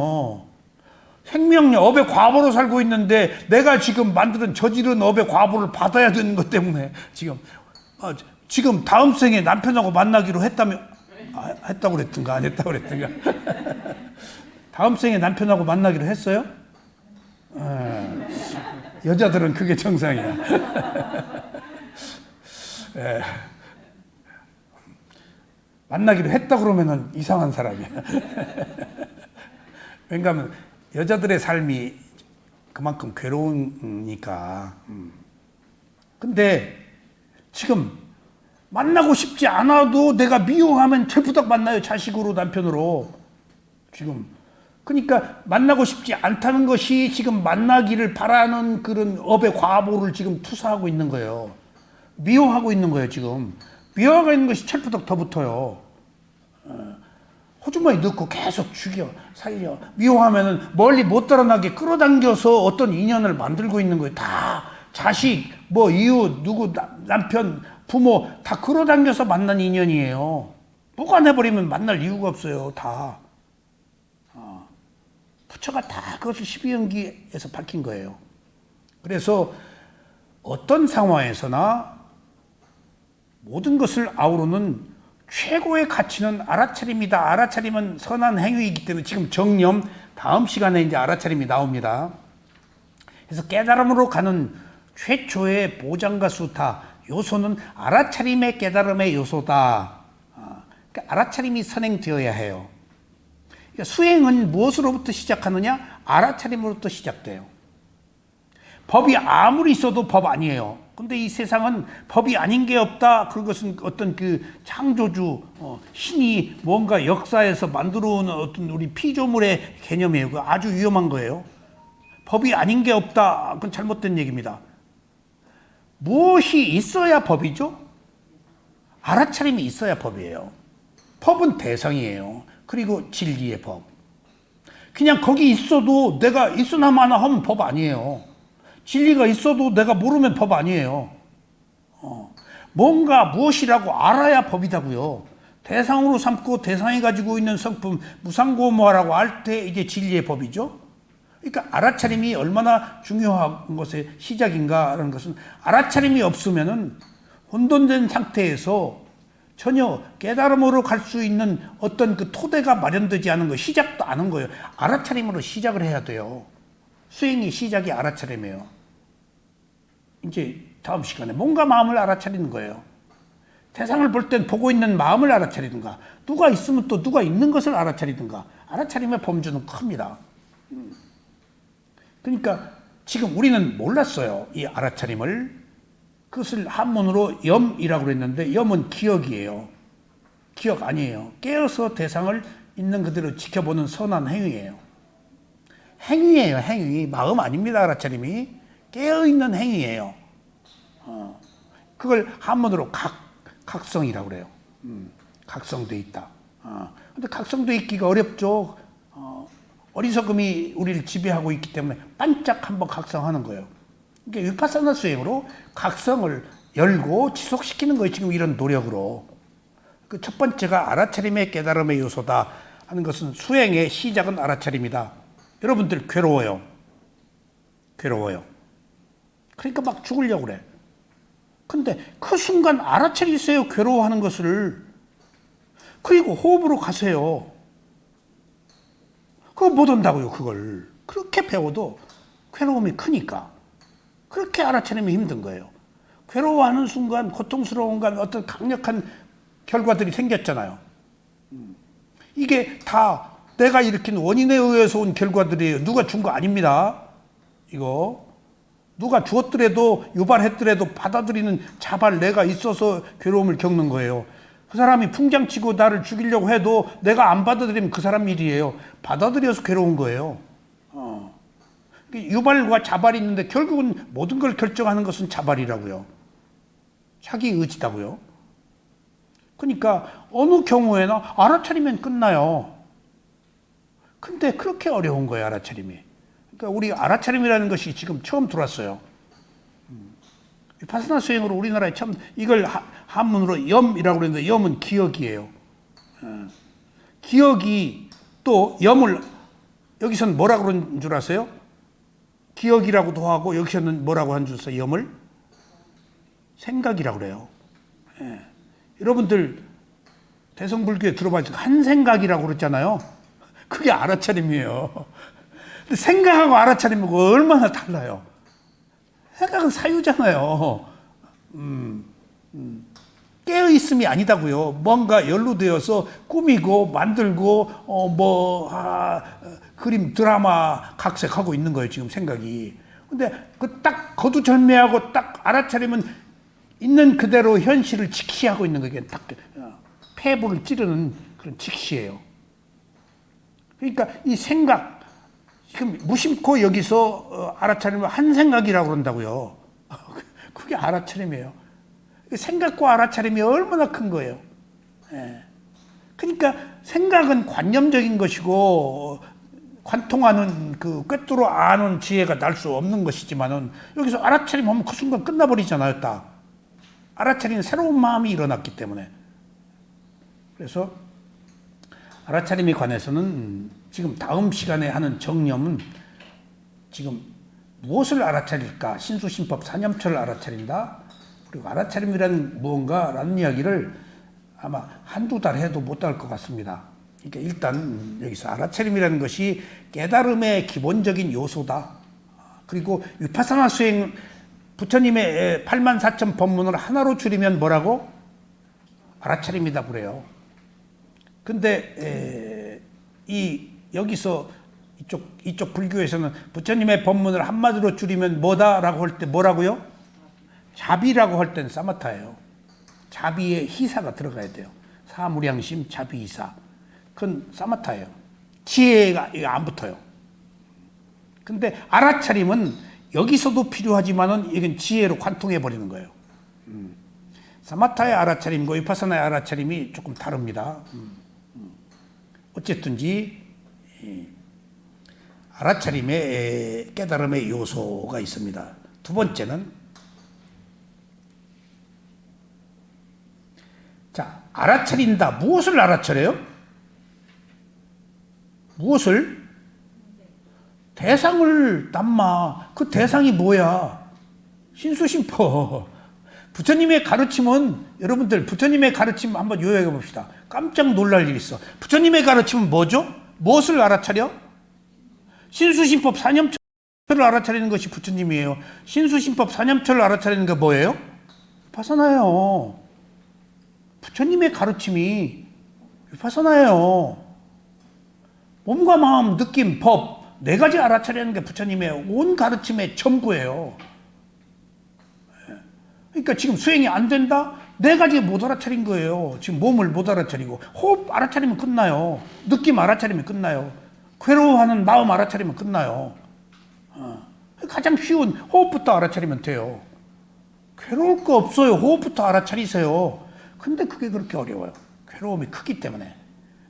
생명력, 업의 과보로 살고 있는데 내가 지금 저지른 업의 과보를 받아야 되는 것 때문에 지금 다음 생에 남편하고 만나기로 했다고 그랬던가 안 했다고 그랬던가. 다음 생에 남편하고 만나기로 했어요? 여자들은 그게 정상이야. 만나기로 했다 그러면은 이상한 사람이야. 왜냐하면 여자들의 삶이 그만큼 괴로우니까. 근데 지금 만나고 싶지 않아도 내가 미워하면 철부덕 만나요. 자식으로, 남편으로. 지금. 그러니까 만나고 싶지 않다는 것이 지금 만나기를 바라는 그런 업의 과보를 지금 투사하고 있는 거예요. 미워하고 있는 거예요, 지금. 미워하고 있는 것이 철부덕 더 붙어요. 호주머니 넣고 계속 죽여, 살려. 미워하면은 멀리 못 달아나게 끌어당겨서 어떤 인연을 만들고 있는 거예요. 다 자식, 뭐 이웃, 누구, 남편, 부모 다 끌어당겨서 만난 인연이에요. 보관해버리면 만날 이유가 없어요. 다. 부처가 다 그것을 12연기에서 밝힌 거예요. 그래서 어떤 상황에서나 모든 것을 아우르는 최고의 가치는 알아차림이다. 알아차림은 선한 행위이기 때문에 지금 정념, 다음 시간에 이제 알아차림이 나옵니다. 그래서 깨달음으로 가는 최초의 보장가 수타 요소는 알아차림의 깨달음의 요소다. 그러니까 알아차림이 선행되어야 해요. 그러니까 수행은 무엇으로부터 시작하느냐? 알아차림으로부터 시작돼요. 법이 아무리 있어도 법 아니에요. 근데 이 세상은 법이 아닌 게 없다. 그것은 어떤 그 창조주, 신이 뭔가 역사에서 만들어 온 어떤 우리 피조물의 개념이에요. 그 아주 위험한 거예요. 법이 아닌 게 없다. 그건 잘못된 얘기입니다. 무엇이 있어야 법이죠? 알아차림이 있어야 법이에요. 법은 대상이에요. 그리고 진리의 법. 그냥 거기 있어도 내가 있으나 마나 하면 법 아니에요. 진리가 있어도 내가 모르면 법 아니에요. 뭔가 무엇이라고 알아야 법이다고요. 대상으로 삼고 대상이 가지고 있는 성품 무상고모하라고 할 때 이게 진리의 법이죠. 그러니까 알아차림이 얼마나 중요한 것의 시작인가라는 것은 알아차림이 없으면은 혼돈된 상태에서 전혀 깨달음으로 갈 수 있는 어떤 그 토대가 마련되지 않은 거, 시작도 안 한 거예요. 알아차림으로 시작을 해야 돼요. 수행이 시작이 알아차림이에요. 이제 다음 시간에 뭔가 마음을 알아차리는 거예요. 대상을 볼 땐 보고 있는 마음을 알아차리든가, 누가 있으면 또 누가 있는 것을 알아차리든가, 알아차림의 범주는 큽니다. 그러니까 지금 우리는 몰랐어요. 이 알아차림을. 그것을 한문으로 염이라고 그랬는데 염은 기억이에요. 기억 아니에요. 깨어서 대상을 있는 그대로 지켜보는 선한 행위예요. 행위예요. 행위. 마음 아닙니다. 알아차림이. 깨어있는 행위예요. 그걸 한문으로 각성이라고 그래요. 각성돼 있다. 근데 각성돼 있기가 어렵죠. 어리석음이 우리를 지배하고 있기 때문에 반짝 한번 각성하는 거예요. 그러니까 위파사나 수행으로 각성을 열고 지속시키는 거예요. 지금 이런 노력으로. 그 첫 번째가 알아차림의 깨달음의 요소다 하는 것은 수행의 시작은 알아차림이다. 여러분들 괴로워요. 괴로워요. 그러니까 막 죽으려고 그래. 근데 그 순간 알아차리세요. 괴로워하는 것을. 그리고 호흡으로 가세요. 그거 못 한다고요. 그걸. 그렇게 배워도 괴로움이 크니까. 그렇게 알아차리면 힘든 거예요. 괴로워하는 순간, 고통스러운 간 어떤 강력한 결과들이 생겼잖아요. 이게 다 내가 일으킨 원인에 의해서 온 결과들이에요. 누가 준 거 아닙니다. 이거. 누가 주었더라도 유발했더라도 받아들이는 자발 내가 있어서 괴로움을 겪는 거예요. 그 사람이 풍장치고 나를 죽이려고 해도 내가 안 받아들이면 그 사람 일이에요. 받아들여서 괴로운 거예요. 유발과 자발이 있는데 결국은 모든 걸 결정하는 것은 자발이라고요. 자기 의지다고요. 그러니까 어느 경우에나 알아차리면 끝나요. 근데 그렇게 어려운 거예요, 알아차림이. 그러니까 우리 알아차림이라는 것이 지금 처음 들어왔어요. 비파사나 수행으로 우리나라에 처음 이걸 한문으로 염이라고 그러는데 염은 기억이에요. 기억이 또 염을 여기서는 뭐라고 그러는 줄 아세요? 기억이라고도 하고 여기서는 뭐라고 하는 줄 아세요? 염을? 생각이라고 그래요. 예. 여러분들 대성불교에 들어봐서 한생각이라고 그랬잖아요. 그게 알아차림이에요. 근데 생각하고 알아차림하고 얼마나 달라요. 생각은 사유잖아요. 깨어있음이 아니다고요. 뭔가 연루되어서 꾸미고 만들고 그림 드라마 각색하고 있는 거예요. 지금 생각이. 근데 그 딱 거두절미하고 딱 알아차리면 있는 그대로 현실을 직시하고 있는 거예요. 딱 폐부를 찌르는 그런 직시예요. 그러니까 이 생각 지금 무심코 여기서 알아차리면 한 생각이라고 그런다고요. 그게 알아차림이에요. 생각과 알아차림이 얼마나 큰 거예요. 예. 그러니까 생각은 관념적인 것이고 관통하는 그 꿰뚫어 아는 지혜가 날 수 없는 것이지만은 여기서 알아차림 하면 그 순간 끝나버리잖아요. 딱 알아차리는 새로운 마음이 일어났기 때문에. 그래서 알아차림에 관해서는 지금 다음 시간에 하는 정념은 지금 무엇을 알아차릴까? 신수신법 사념처를 알아차린다. 그리고 알아차림이란 무언가라는 이야기를 아마 한두 달 해도 못 할 것 같습니다. 그러니까 일단 여기서 알아차림이라는 것이 깨달음의 기본적인 요소다. 그리고 위파사나 수행 부처님의 84,000 법문을 하나로 줄이면 뭐라고? 알아차림이다 그래요. 근데 여기서 이쪽 불교에서는 부처님의 법문을 한마디로 줄이면 뭐다라고 할 때 뭐라고요? 자비라고 할 때는 사마타예요. 자비에 희사가 들어가야 돼요. 사무량심 자비희사. 그건 사마타예요. 지혜가 안 붙어요. 근데 알아차림은 여기서도 필요하지만은 이건 지혜로 관통해 버리는 거예요. 사마타의 알아차림과 위파사나의 알아차림이 조금 다릅니다. 어쨌든지 알아차림의 깨달음의 요소가 있습니다. 두 번째는 자, 알아차린다. 무엇을 알아차려요? 무엇을? 대상을 담마. 그 대상이 뭐야? 신수심법. 부처님의 가르침은 여러분들 부처님의 가르침 한번 요약해 봅시다. 깜짝 놀랄 일이 있어. 부처님의 가르침은 뭐죠? 무엇을 알아차려? 신수심법 사념처를 알아차리는 것이 부처님이에요. 신수심법 사념처를 알아차리는 게 뭐예요? 위파사나예요. 부처님의 가르침이 위파사나예요. 몸과 마음, 느낌, 법 네 가지 알아차리는 게 부처님의 온 가르침의 전부예요. 그러니까 지금 수행이 안 된다? 네 가지 못 알아차린 거예요. 지금 몸을 못 알아차리고 호흡 알아차리면 끝나요. 느낌 알아차리면 끝나요. 괴로워하는 마음 알아차리면 끝나요. 가장 쉬운 호흡부터 알아차리면 돼요. 괴로울 거 없어요. 호흡부터 알아차리세요. 근데 그게 그렇게 어려워요. 괴로움이 크기 때문에.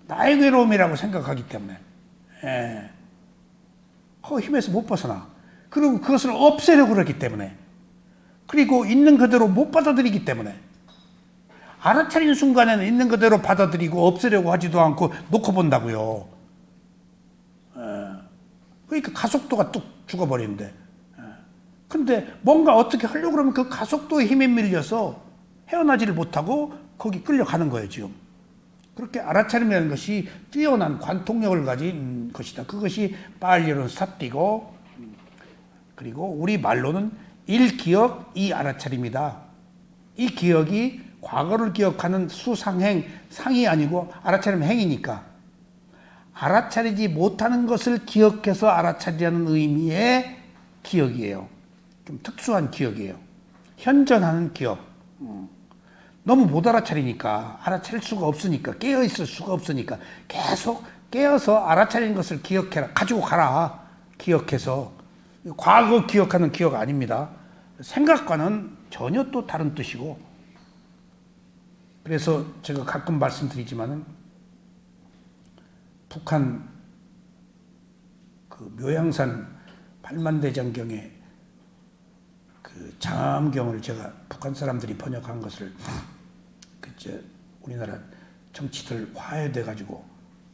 나의 괴로움이라고 생각하기 때문에. 힘에서 못 벗어나. 그리고 그것을 없애려고 그러기 때문에. 그리고 있는 그대로 못 받아들이기 때문에 알아차리는 순간에는 있는 그대로 받아들이고 없애려고 하지도 않고 놓고 본다고요. 그러니까 가속도가 뚝 죽어버리는데. 근데 뭔가 어떻게 하려고 그러면 그 가속도의 힘에 밀려서 헤어나지를 못하고 거기 끌려가는 거예요, 지금. 그렇게 알아차림이라는 것이 뛰어난 관통력을 가진 것이다. 그것이 빨리로는 삿띠고, 그리고 우리 말로는 일기억, 이알아차림이다. 이 기억이 과거를 기억하는 수상행, 상이 아니고 알아차림 행이니까 알아차리지 못하는 것을 기억해서 알아차리라는 의미의 기억이에요. 좀 특수한 기억이에요. 현전하는 기억. 너무 못 알아차리니까, 알아차릴 수가 없으니까, 깨어있을 수가 없으니까 계속 깨어서 알아차리는 것을 기억해라. 가지고 가라. 기억해서. 과거 기억하는 기억 아닙니다. 생각과는 전혀 또 다른 뜻이고. 그래서 제가 가끔 말씀드리지만은 북한 그 묘양산 팔만대장경의 그 장암경을 제가 북한 사람들이 번역한 것을 그저 우리나라 정치들 화해돼 가지고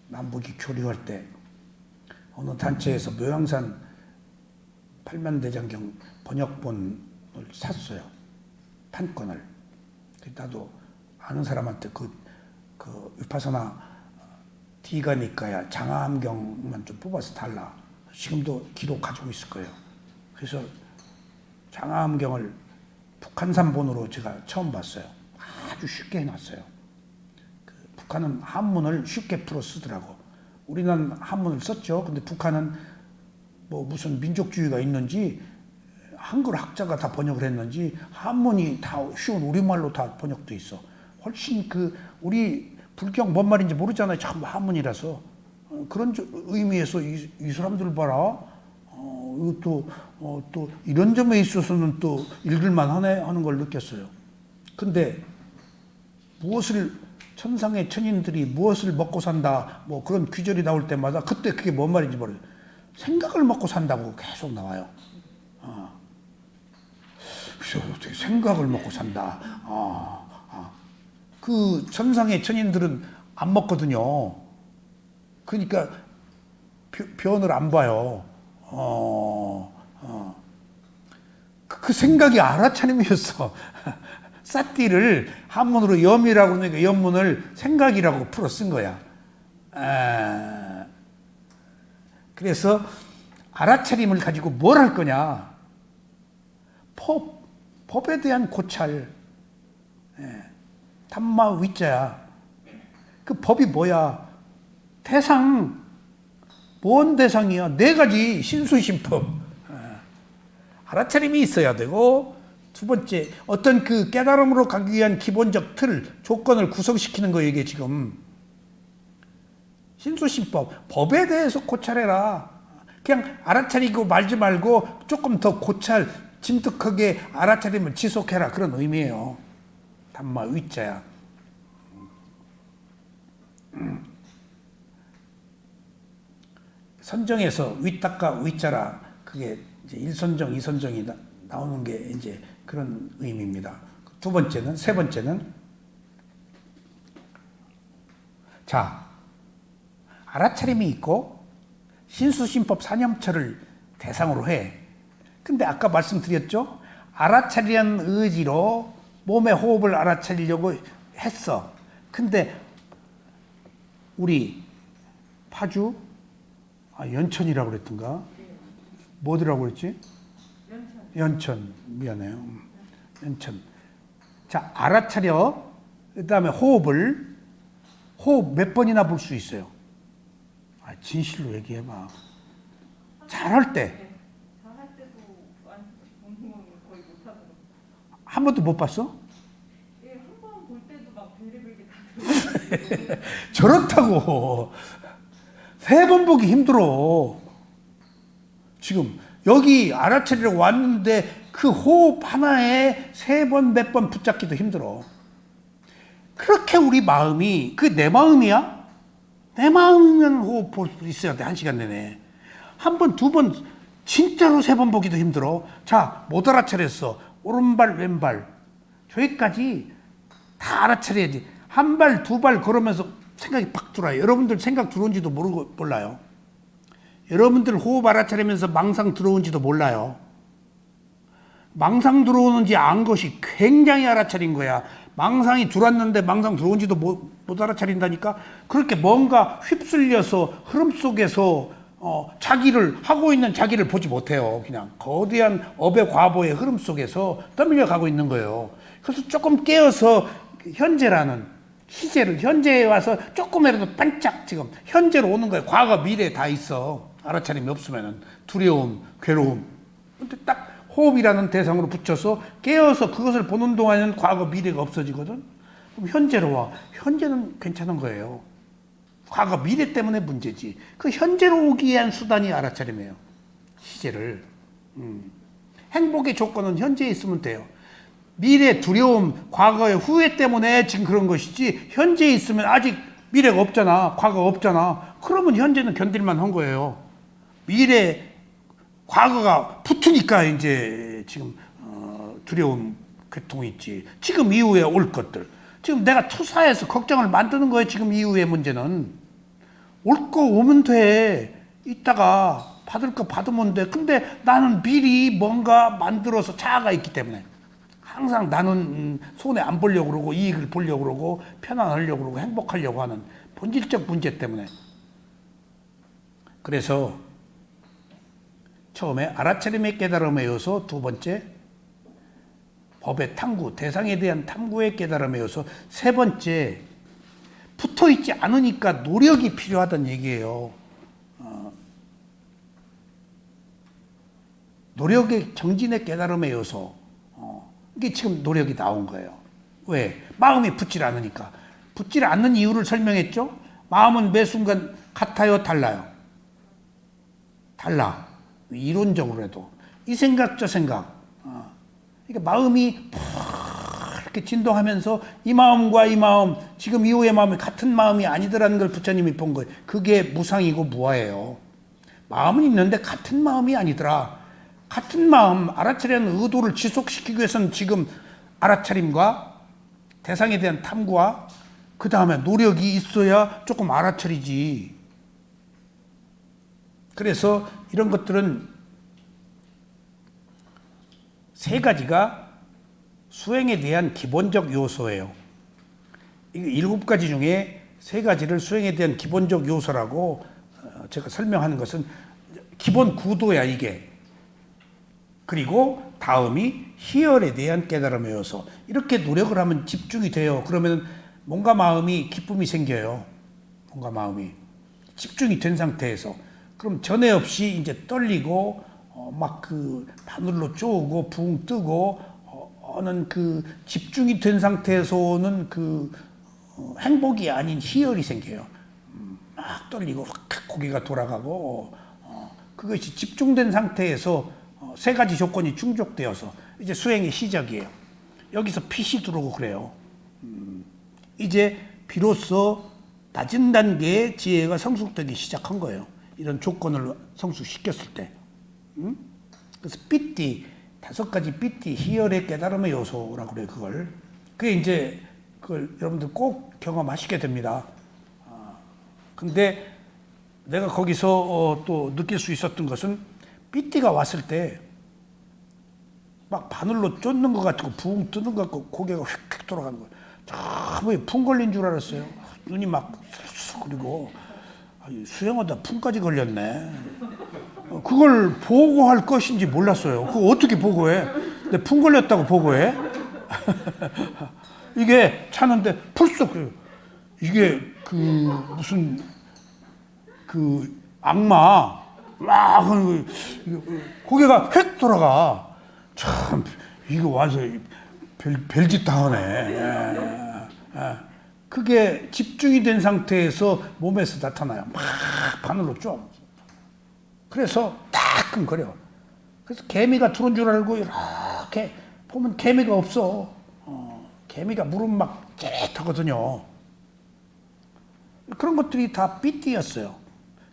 남북이 교류할 때 어느 단체에서 묘양산 팔만대장경 번역본을 샀어요. 판권을. 나도 아는 사람한테 그 위파사나 디가니까야 장암경만 좀 뽑아서 달라. 지금도 기록 가지고 있을 거예요. 그래서 장암경을 북한산본으로 제가 처음 봤어요. 아주 쉽게 해놨어요. 북한은 한문을 쉽게 풀어 쓰더라고. 우리는 한문을 썼죠. 근데 북한은 뭐 무슨 민족주의가 있는지 한글 학자가 다 번역을 했는지 한문이 다 쉬운 우리말로 다 번역돼 있어. 훨씬 우리 불경 뭔 말인지 모르잖아요. 전부 한문이라서. 그런 의미에서 이 사람들 봐라. 이것도 또 이런 점에 있어서는 또 읽을만 하네 하는 걸 느꼈어요. 근데 천상의 천인들이 무엇을 먹고 산다 뭐 그런 귀절이 나올 때마다 그때 그게 뭔 말인지 모르겠어요. 생각을 먹고 산다고 계속 나와요. 그래서 어떻게 생각을 먹고 산다. 그 천상의 천인들은 안 먹거든요. 그러니까 변을 안 봐요. 그 생각이 알아차림이었어. 삿띠를 한문으로 염이라고 그러니까 염문을 생각이라고 풀어 쓴 거야. 그래서 알아차림을 가지고 뭘 할 거냐. 법에 대한 고찰. 탐마 위자야. 그 법이 뭐야? 대상. 뭔 대상이야? 네 가지 신수신법. 알아차림이 있어야 되고, 두 번째, 어떤 그 깨달음으로 가기 위한 기본적 틀, 조건을 구성시키는 거예요, 이게 지금. 신수신법, 법에 대해서 고찰해라. 그냥 알아차리고 말지 말고 조금 더 고찰, 진득하게 알아차림을 지속해라. 그런 의미예요. 담마 위자야. 선정에서 위닦아 위자라. 그게 이제 1선정, 2선정이 나오는 게 이제 그런 의미입니다. 세 번째는 자, 알아차림이 있고 신수신법 사념처를 대상으로 해. 근데 아까 말씀드렸죠? 알아차리는 의지로 몸의 호흡을 알아차리려고 했어. 근데 우리 파주 연천이라고 그랬던가? 뭐더라고 그랬지? 연천. 미안해요. 연천. 자, 알아차려. 그 다음에 호흡 몇 번이나 볼 수 있어요? 진실로 얘기해봐. 잘할 때. 잘할 때도 거의 못하더라고요. 한 번도 못 봤어? 예, 한 번 볼 때도 막 베레베게 다 들어요. 저렇다고. 3번 보기 힘들어. 지금 여기 알아차리려고 왔는데 그 호흡 하나에 3번 몇 번 붙잡기도 힘들어. 그렇게 우리 마음이 내 마음이야? 내 마음이면 호흡 볼 수 있어야 돼. 1시간 내내. 한 번, 두 번, 진짜로 3번 보기도 힘들어. 자, 못 알아차렸어. 오른발, 왼발, 저기까지 다 알아차려야지. 한 발, 두 발 걸으면서 생각이 팍 들어와요. 여러분들 생각 들어온지도 몰라요. 여러분들 호흡 알아차리면서 망상 들어온지도 몰라요. 망상 들어오는지 안 것이 굉장히 알아차린 거야. 망상이 들어왔는데 망상 들어온지도 못 알아차린다니까. 그렇게 뭔가 휩쓸려서 흐름 속에서 자기를 하고 있는 자기를 보지 못해요. 그냥 거대한 업의 과보의 흐름 속에서 떠밀려 가고 있는 거예요. 그래서 조금 깨어서 현재라는 시제를 현재에 와서 조금이라도 반짝 지금 현재로 오는 거예요. 과거 미래 다 있어. 알아차림이 없으면은 두려움, 괴로움. 근데 딱 호흡이라는 대상으로 붙여서 깨어서 그것을 보는 동안에는 과거 미래가 없어지거든. 그럼 현재로 와. 현재는 괜찮은 거예요. 과거 미래 때문에 문제지. 그 현재로 오기 위한 수단이 알아차림이에요. 시제를. 행복의 조건은 현재에 있으면 돼요. 미래 두려움, 과거의 후회 때문에 지금 그런 것이지 현재에 있으면 아직 미래가 없잖아. 과거가 없잖아. 그러면 현재는 견딜만 한 거예요. 미래, 과거가 붙으니까 이제 지금 두려움, 괴통이 있지. 지금 이후에 올 것들. 지금 내가 투사해서 걱정을 만드는 거예요. 지금 이후의 문제는. 올 거 오면 돼. 이따가 받을 거 받으면 돼. 근데 나는 미리 뭔가 만들어서 자아가 있기 때문에 항상 나는 손해 안 보려고 그러고 이익을 보려고 그러고 편안하려고 그러고 행복하려고 하는 본질적 문제 때문에. 그래서 처음에 알아차림의 깨달음의 요소, 두 번째 법의 탐구, 대상에 대한 탐구의 깨달음의 요소, 세 번째 붙어있지 않으니까 노력이 필요하다는 얘기예요. 노력의 정진의 깨달음의 요소. 이게 지금 노력이 나온 거예요. 왜? 마음이 붙질 않으니까. 붙질 않는 이유를 설명했죠? 마음은 매 순간 같아요? 달라요? 달라. 이론적으로 해도. 이 생각, 저 생각. 그러니까 마음이 이렇게 진동하면서 이 마음과 이 마음, 지금 이후의 마음이 같은 마음이 아니더라는 걸 부처님이 본 거예요. 그게 무상이고 무아예요. 마음은 있는데 같은 마음이 아니더라. 같은 마음, 알아차리는 의도를 지속시키기 위해서는 지금 알아차림과 대상에 대한 탐구와 그 다음에 노력이 있어야 조금 알아차리지. 그래서 이런 것들은 세 가지가 수행에 대한 기본적 요소예요. 일곱 가지 중에 세 가지를 수행에 대한 기본적 요소라고 제가 설명하는 것은 기본 구도야, 이게. 그리고 다음이 희열에 대한 깨달음의 요소. 이렇게 노력을 하면 집중이 돼요. 그러면 몸과 마음이 기쁨이 생겨요. 몸과 마음이 집중이 된 상태에서. 그럼 전에 없이 이제 떨리고 막 그 바늘로 쪼고 붕 뜨고 하는 그 집중이 된 상태에서 오는 그 행복이 아닌 희열이 생겨요. 막 떨리고 고개가 돌아가고 그것이 집중된 상태에서 세 가지 조건이 충족되어서 이제 수행의 시작이에요. 여기서 빛이 들어오고 그래요. 이제 비로소 낮은 단계의 지혜가 성숙되기 시작한 거예요. 이런 조건을 성숙시켰을 때. 그래서 삐띠, 다섯 가지 삐띠, 희열의 깨달음의 요소라고 그래요, 그걸. 그게 이제, 그걸 여러분들 꼭 경험하시게 됩니다. 근데 내가 거기서 또 느낄 수 있었던 것은 삐띠가 왔을 때 막 바늘로 쫓는 것 같고 붕 뜨는 것 같고 고개가 휙휙 돌아가는 거예요. 참, 풍 걸린 줄 알았어요. 눈이 막 그리고 수행하다 풍까지 걸렸네. 그걸 보고할 것인지 몰랐어요. 그거 어떻게 보고해? 근데 풍 걸렸다고 보고해? 이게 차는데 풀썩 이게 그 무슨 그 악마 막 고개가 휙 돌아가. 참 이거 와서 별짓 다 하네. 그게 집중이 된 상태에서 몸에서 나타나요. 막 바늘로 좀. 그래서 따끔거려. 그래서 개미가 들어온 줄 알고 이렇게 보면 개미가 없어. 개미가 물은 막 쨍하거든요. 그런 것들이 다 삐띠였어요.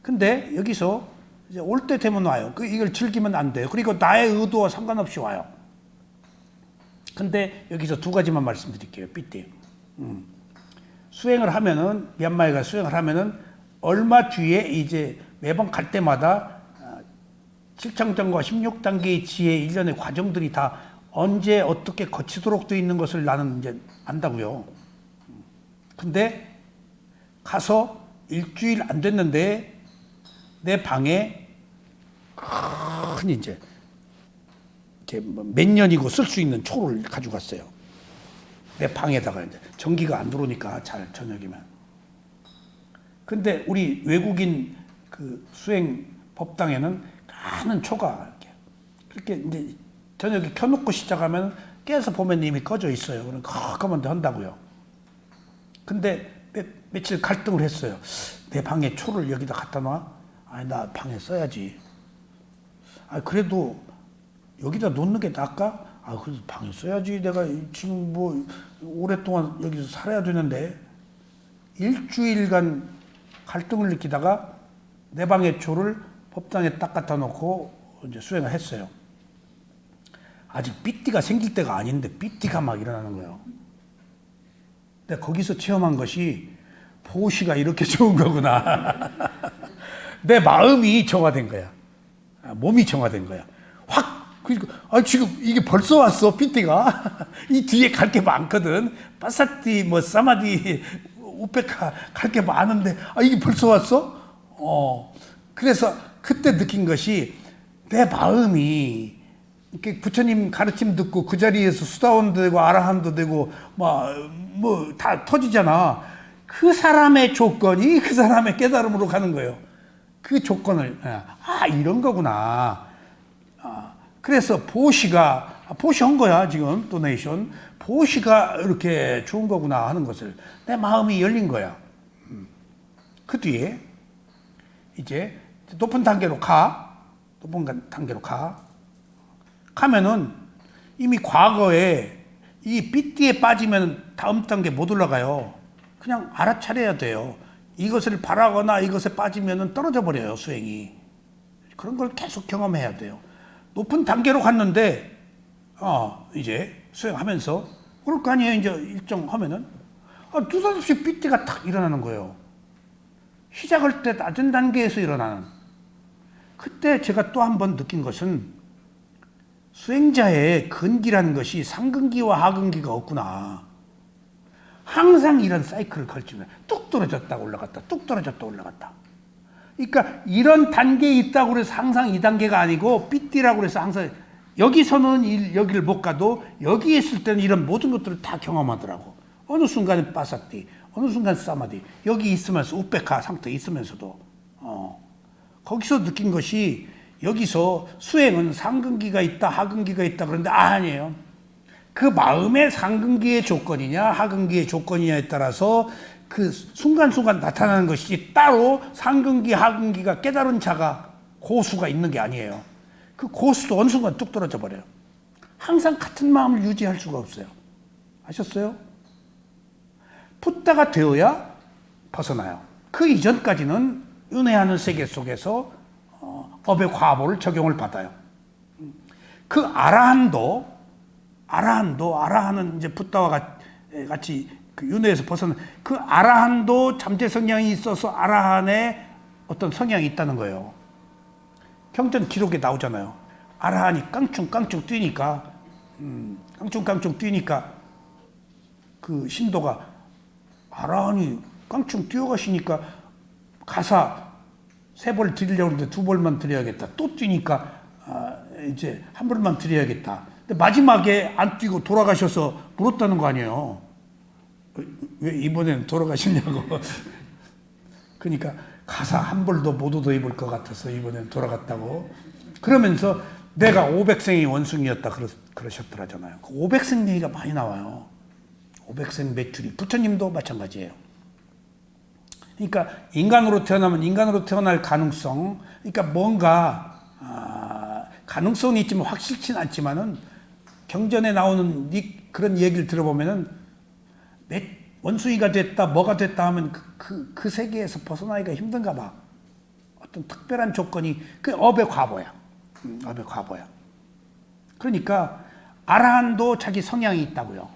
근데 여기서 이제 올 때 되면 와요. 이걸 즐기면 안 돼요. 그리고 나의 의도와 상관없이 와요. 근데 여기서 두 가지만 말씀드릴게요. 삐띠. 수행을 하면은, 미얀마에 가 수행을 하면은 얼마 뒤에 이제 매번 갈 때마다 7청정과 16단계의 지혜 일련의 과정들이 다 언제 어떻게 거치도록 되어 있는 것을 나는 이제 안다고요. 근데 가서 일주일 안 됐는데 내 방에 큰 이제 몇 년이고 쓸 수 있는 초를 가지고 갔어요. 내 방에다가 이제 전기가 안 들어오니까 잘 저녁이면. 근데 우리 외국인 그 수행 법당에는 많은 초가 이렇게 이제 저녁에 켜놓고 시작하면 깨서 보면 이미 꺼져 있어요. 그럼 컴컴한데 한다고요. 근데 며칠 갈등을 했어요. 내 방에 초를 여기다 갖다 놔? 아니 나 방에 써야지. 아 그래도 여기다 놓는 게 나을까? 아 그래도 방에 써야지. 내가 지금 뭐 오랫동안 여기서 살아야 되는데. 일주일간 갈등을 느끼다가 내 방의 초를 법당에 딱 갖다 놓고 이제 수행을 했어요. 아직 삐띠가 생길 때가 아닌데 삐띠가 막 일어나는 거예요. 근데 거기서 체험한 것이 보시가 이렇게 좋은 거구나. 내 마음이 정화된 거야. 몸이 정화된 거야. 확! 그러니까, 아, 지금 이게 벌써 왔어, 삐띠가. 이 뒤에 갈 게 많거든. 빠사띠, 뭐, 사마디, 우페카 갈 게 많은데, 아, 이게 벌써 왔어? 그래서 그때 느낀 것이 내 마음이 이렇게 부처님 가르침 듣고 그 자리에서 수다원도 되고 아라한도 되고 뭐 다 터지잖아. 그 사람의 조건이 그 사람의 깨달음으로 가는 거예요. 그 조건을 이런 거구나. 그래서 보시한 거야 지금 도네이션. 보시가 이렇게 좋은 거구나 하는 것을 내 마음이 열린 거야. 그 뒤에 이제 높은 단계로 가면은 이미 과거에 이 삐띠에 빠지면 다음 단계 못 올라가요. 그냥 알아차려야 돼요. 이것을 바라거나 이것에 빠지면 떨어져 버려요, 수행이. 그런 걸 계속 경험해야 돼요. 높은 단계로 갔는데, 이제 수행하면서, 그럴 거 아니에요, 이제 일정 하면은. 느닷없이 삐띠가 탁 일어나는 거예요. 시작할 때 낮은 단계에서 일어나는. 그때 제가 또 한 번 느낀 것은 수행자의 근기라는 것이 상근기와 하근기가 없구나. 항상 이런 사이클을 걸치면 뚝 떨어졌다가 올라갔다, 뚝 떨어졌다 올라갔다. 그러니까 이런 단계에 있다고 해서 항상 이 단계가 아니고 삐띠라고 해서 항상 여기서는 여기를 못 가도 여기 있을 때는 이런 모든 것들을 다 경험하더라고. 어느 순간은 빠사띠, 어느 순간 사마디, 여기 있으면서 우페카 상태 있으면서도 거기서 느낀 것이 여기서 수행은 상근기가 있다, 하근기가 있다 그런데 아니에요. 그 마음의 상근기의 조건이냐, 하근기의 조건이냐에 따라서 그 순간순간 나타나는 것이 따로 상근기, 하근기가 깨달은 자가 고수가 있는 게 아니에요. 그 고수도 어느 순간 뚝 떨어져 버려요. 항상 같은 마음을 유지할 수가 없어요. 아셨어요? 붓다가 되어야 벗어나요. 그 이전까지는 은혜하는 세계 속에서 업의 과보를 적용을 받아요. 그 아라한은 이제 붓다와 같이 그 윤회에서 벗어난 그 아라한도 잠재 성향이 있어서 아라한의 어떤 성향이 있다는 거예요. 경전 기록에 나오잖아요. 아라한이 깡충깡충 뛰니까, 깡충깡충 뛰니까 그 신도가 아라한이 깡충 뛰어가시니까 가사 3벌 드리려고 했는데 2벌만 드려야겠다. 또 뛰니까 이제 1벌만 드려야겠다. 근데 마지막에 안 뛰고 돌아가셔서 물었다는 거 아니에요. 왜 이번에는 돌아가시냐고. 그러니까 가사 1벌도 못 얻어 입을 것 같아서 이번에는 돌아갔다고. 그러면서 내가 500생의 원숭이였다 그러셨더라잖아요. 그 500생 얘기가 많이 나와요. 500생 매출이. 부처님도 마찬가지예요. 그러니까 인간으로 태어나면 인간으로 태어날 가능성, 그러니까 뭔가 가능성이 있지만 확실치는 않지만은 경전에 나오는 그런 얘기를 들어보면은 원숭이가 됐다, 뭐가 됐다 하면 그 세계에서 벗어나기가 힘든가 봐. 어떤 특별한 조건이 그 업의 과보야. 업의 과보야. 그러니까 아라한도 자기 성향이 있다고요.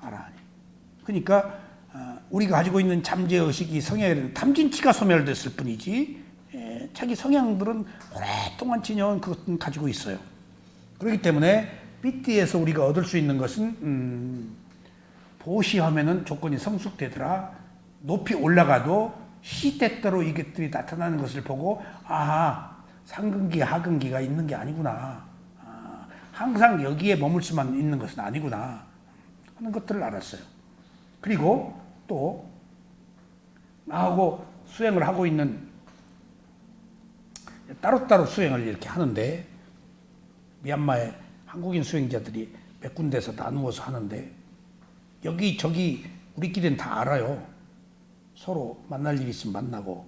아라한이. 그러니까 우리가 가지고 있는 잠재의식이 성향이 탐진치가 소멸됐을 뿐이지 자기 성향들은 오랫동안 지녀온 그것은 가지고 있어요. 그렇기 때문에 삐띠에서 우리가 얻을 수 있는 것은 보시하면은 조건이 성숙되더라. 높이 올라가도 시때때로 이것들이 나타나는 것을 보고 상근기 하근기가 있는 게 아니구나. 항상 여기에 머물 수만 있는 것은 아니구나 하는 것들을 알았어요. 그리고 또 나하고 수행을 하고 있는 따로따로 수행을 이렇게 하는데 미얀마의 한국인 수행자들이 몇 군데서 나누어서 하는데 여기저기 우리끼리는 다 알아요. 서로 만날 일 있으면 만나고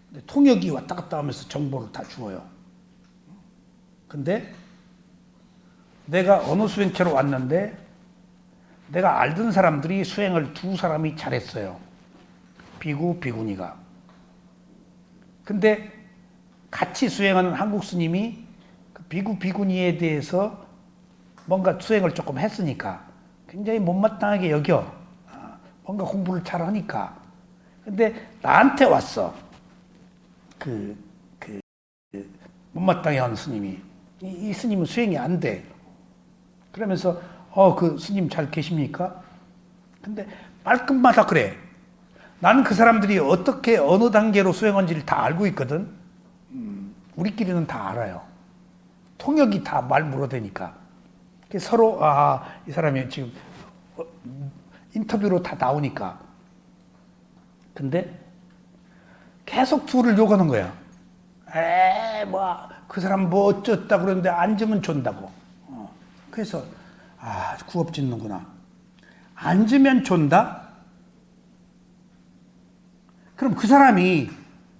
근데 통역이 왔다 갔다 하면서 정보를 다 주어요. 근데 내가 어느 수행체로 왔는데 내가 알던 사람들이 수행을 두 사람이 잘했어요. 비구, 비구니가. 근데 같이 수행하는 한국 스님이 그 비구, 비구니에 대해서 뭔가 수행을 조금 했으니까 굉장히 못마땅하게 여겨. 뭔가 공부를 잘 하니까. 근데 나한테 왔어. 못마땅해 하는 스님이. 이 스님은 수행이 안 돼. 그러면서 그 스님 잘 계십니까? 근데 말끝마다 그래. 나는 그 사람들이 어떻게 어느 단계로 수행한지를 다 알고 있거든. 우리끼리는 다 알아요. 통역이 다 말 물어대니까. 서로 이 사람이 지금 인터뷰로 다 나오니까. 근데 계속 둘을 욕하는 거야. 그 사람 뭐 어쩌다 그러는데 앉으면 존다고. 그래서 구업 짓는구나. 앉으면 존다? 그럼 그 사람이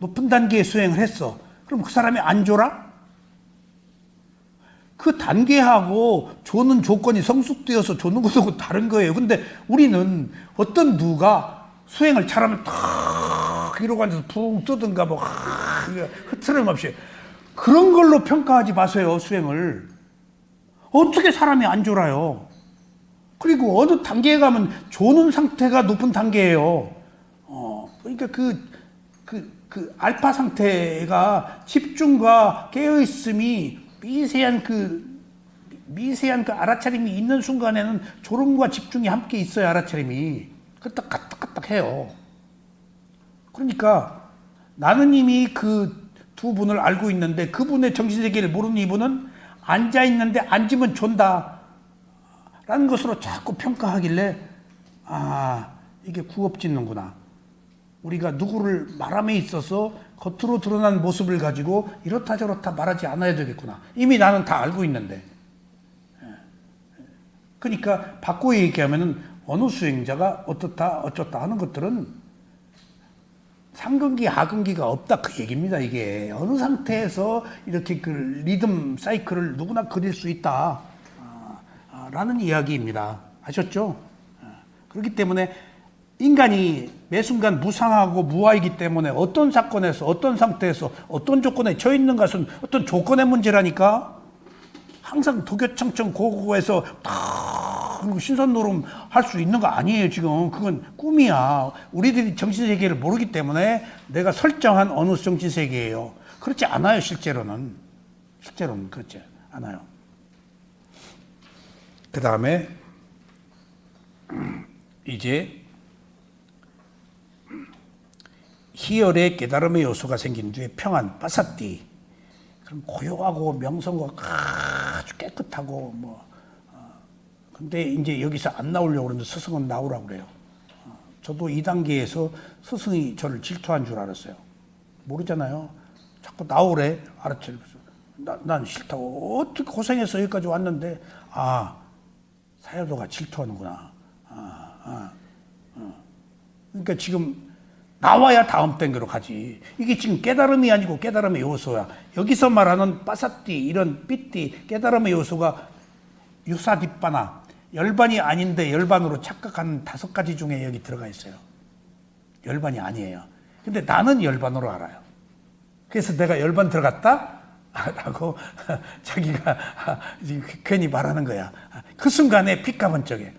높은 단계의 수행을 했어. 그럼 그 사람이 안 졸아? 그 단계하고 조는 조건이 성숙되어서 조는 것하고 다른 거예요. 근데 우리는 어떤 누가 수행을 잘하면 탁 이러고 앉아서 붕 뜨든가 뭐 흐트름 없이 그런 걸로 평가하지 마세요. 수행을. 어떻게 사람이 안 졸아요? 그리고 어느 단계에 가면 조는 상태가 높은 단계예요. 그러니까 그 알파 상태가 집중과 깨어있음이 미세한 그 알아차림이 있는 순간에는 졸음과 집중이 함께 있어야 알아차림이 그딱 까딱까딱 해요. 그러니까 나는 이미 그 두 분을 알고 있는데 그분의 정신세계를 모르는 이분은 앉아있는데 앉으면 존다 라는 것으로 자꾸 평가하길래 이게 구업 짓는구나. 우리가 누구를 말함에 있어서 겉으로 드러난 모습을 가지고 이렇다 저렇다 말하지 않아야 되겠구나. 이미 나는 다 알고 있는데. 그러니까 바꿔 얘기하면은 어느 수행자가 어떻다 어쩌다 하는 것들은 상근기 하근기가 없다 그 얘기입니다. 이게 어느 상태에서 이렇게 그 리듬 사이클을 누구나 그릴 수 있다 라는 이야기입니다. 아셨죠? 그렇기 때문에 인간이 매 순간 무상하고 무아이기 때문에 어떤 사건에서 어떤 상태에서 어떤 조건에 처해 있는 것은 어떤 조건의 문제라니까. 항상 도교청청 고고에서 신선노름 할 수 있는 거 아니에요. 지금 그건 꿈이야. 우리들이 정신세계를 모르기 때문에 내가 설정한 어느 정신세계예요. 그렇지 않아요. 실제로는 그렇지 않아요. 그 다음에 이제 희열의 깨달음의 요소가 생긴 뒤에 평안, 빠사띠. 그럼 고요하고 명성과 아주 깨끗하고 근데 이제 여기서 안 나오려고 그러는데 스승은 나오라고 그래요. 저도 이 단계에서 스승이 저를 질투한 줄 알았어요. 모르잖아요. 자꾸 나오래. 알았죠. 난 싫다고. 어떻게 고생해서 여기까지 왔는데 사야도가 질투하는구나. 그러니까 지금 나와야 다음 단계로 가지. 이게 지금 깨달음이 아니고 깨달음의 요소야. 여기서 말하는 빠사띠, 이런 삐띠, 깨달음의 요소가 유사디빠나, 열반이 아닌데 열반으로 착각하는 5가지 중에 여기 들어가 있어요. 열반이 아니에요. 근데 나는 열반으로 알아요. 그래서 내가 열반 들어갔다? 라고 자기가 괜히 말하는 거야. 그 순간에 피가 번쩍해.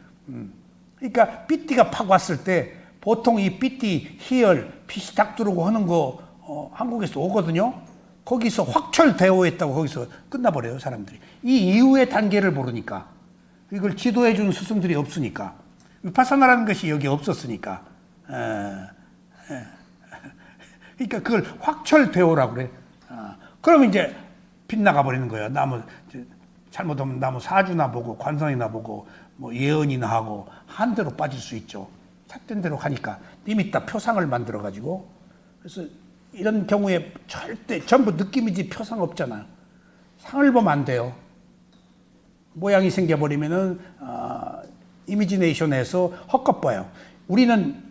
그러니까 삐띠가 팍 왔을 때 보통 이 삐띠, 희열, 빛이 딱 들어오고 하는 거 한국에서 오거든요. 거기서 확철대오했다고 거기서 끝나버려요, 사람들이. 이 이후의 단계를 모르니까. 이걸 지도해 주는 스승들이 없으니까. 위파사나라는 것이 여기 없었으니까. 그러니까 그걸 확철대오라고 그래. 그러면 이제 빗나가 버리는 거예요. 나무 잘못하면 나무 사주나 보고 관성이나 보고 뭐 예언이나 하고 한 대로 빠질 수 있죠. 삿된 대로 가니까 이미따 표상을 만들어 가지고. 그래서 이런 경우에 절대 전부 느낌이지 표상 없잖아요. 상을 보면 안 돼요. 모양이 생겨버리면은 이미지네이션에서 헛것 봐요. 우리는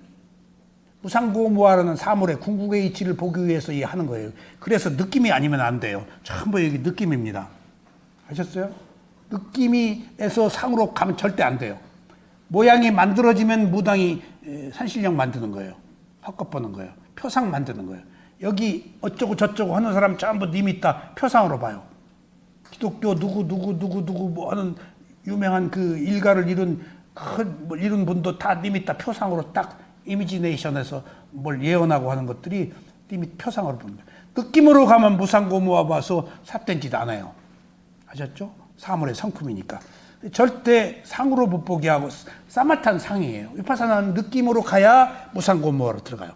무상고무화라는 사물의 궁극의 이치를 보기 위해서 하는 거예요. 그래서 느낌이 아니면 안 돼요. 전부 여기 느낌입니다. 아셨어요? 느낌이에서 상으로 가면 절대 안 돼요. 모양이 만들어지면 무당이 산신령 만드는 거예요. 헛것 보는 거예요. 표상 만드는 거예요. 여기 어쩌고 저쩌고 하는 사람 전부 니미따 표상으로 봐요. 기독교 누구 뭐 하는 유명한 그 일가를 이룬 이룬 분도 다 니미따 표상으로 딱 이미지네이션에서 뭘 예언하고 하는 것들이 이미 표상으로 봅니다. 느낌으로 가면 무상고무화 봐서 삿된 짓 안 해요. 아셨죠? 사물의 성품이니까. 절대 상으로 못 보게 하고 싸mat한 상이에요. 위파사나는 느낌으로 가야 무상고무화로 들어가요.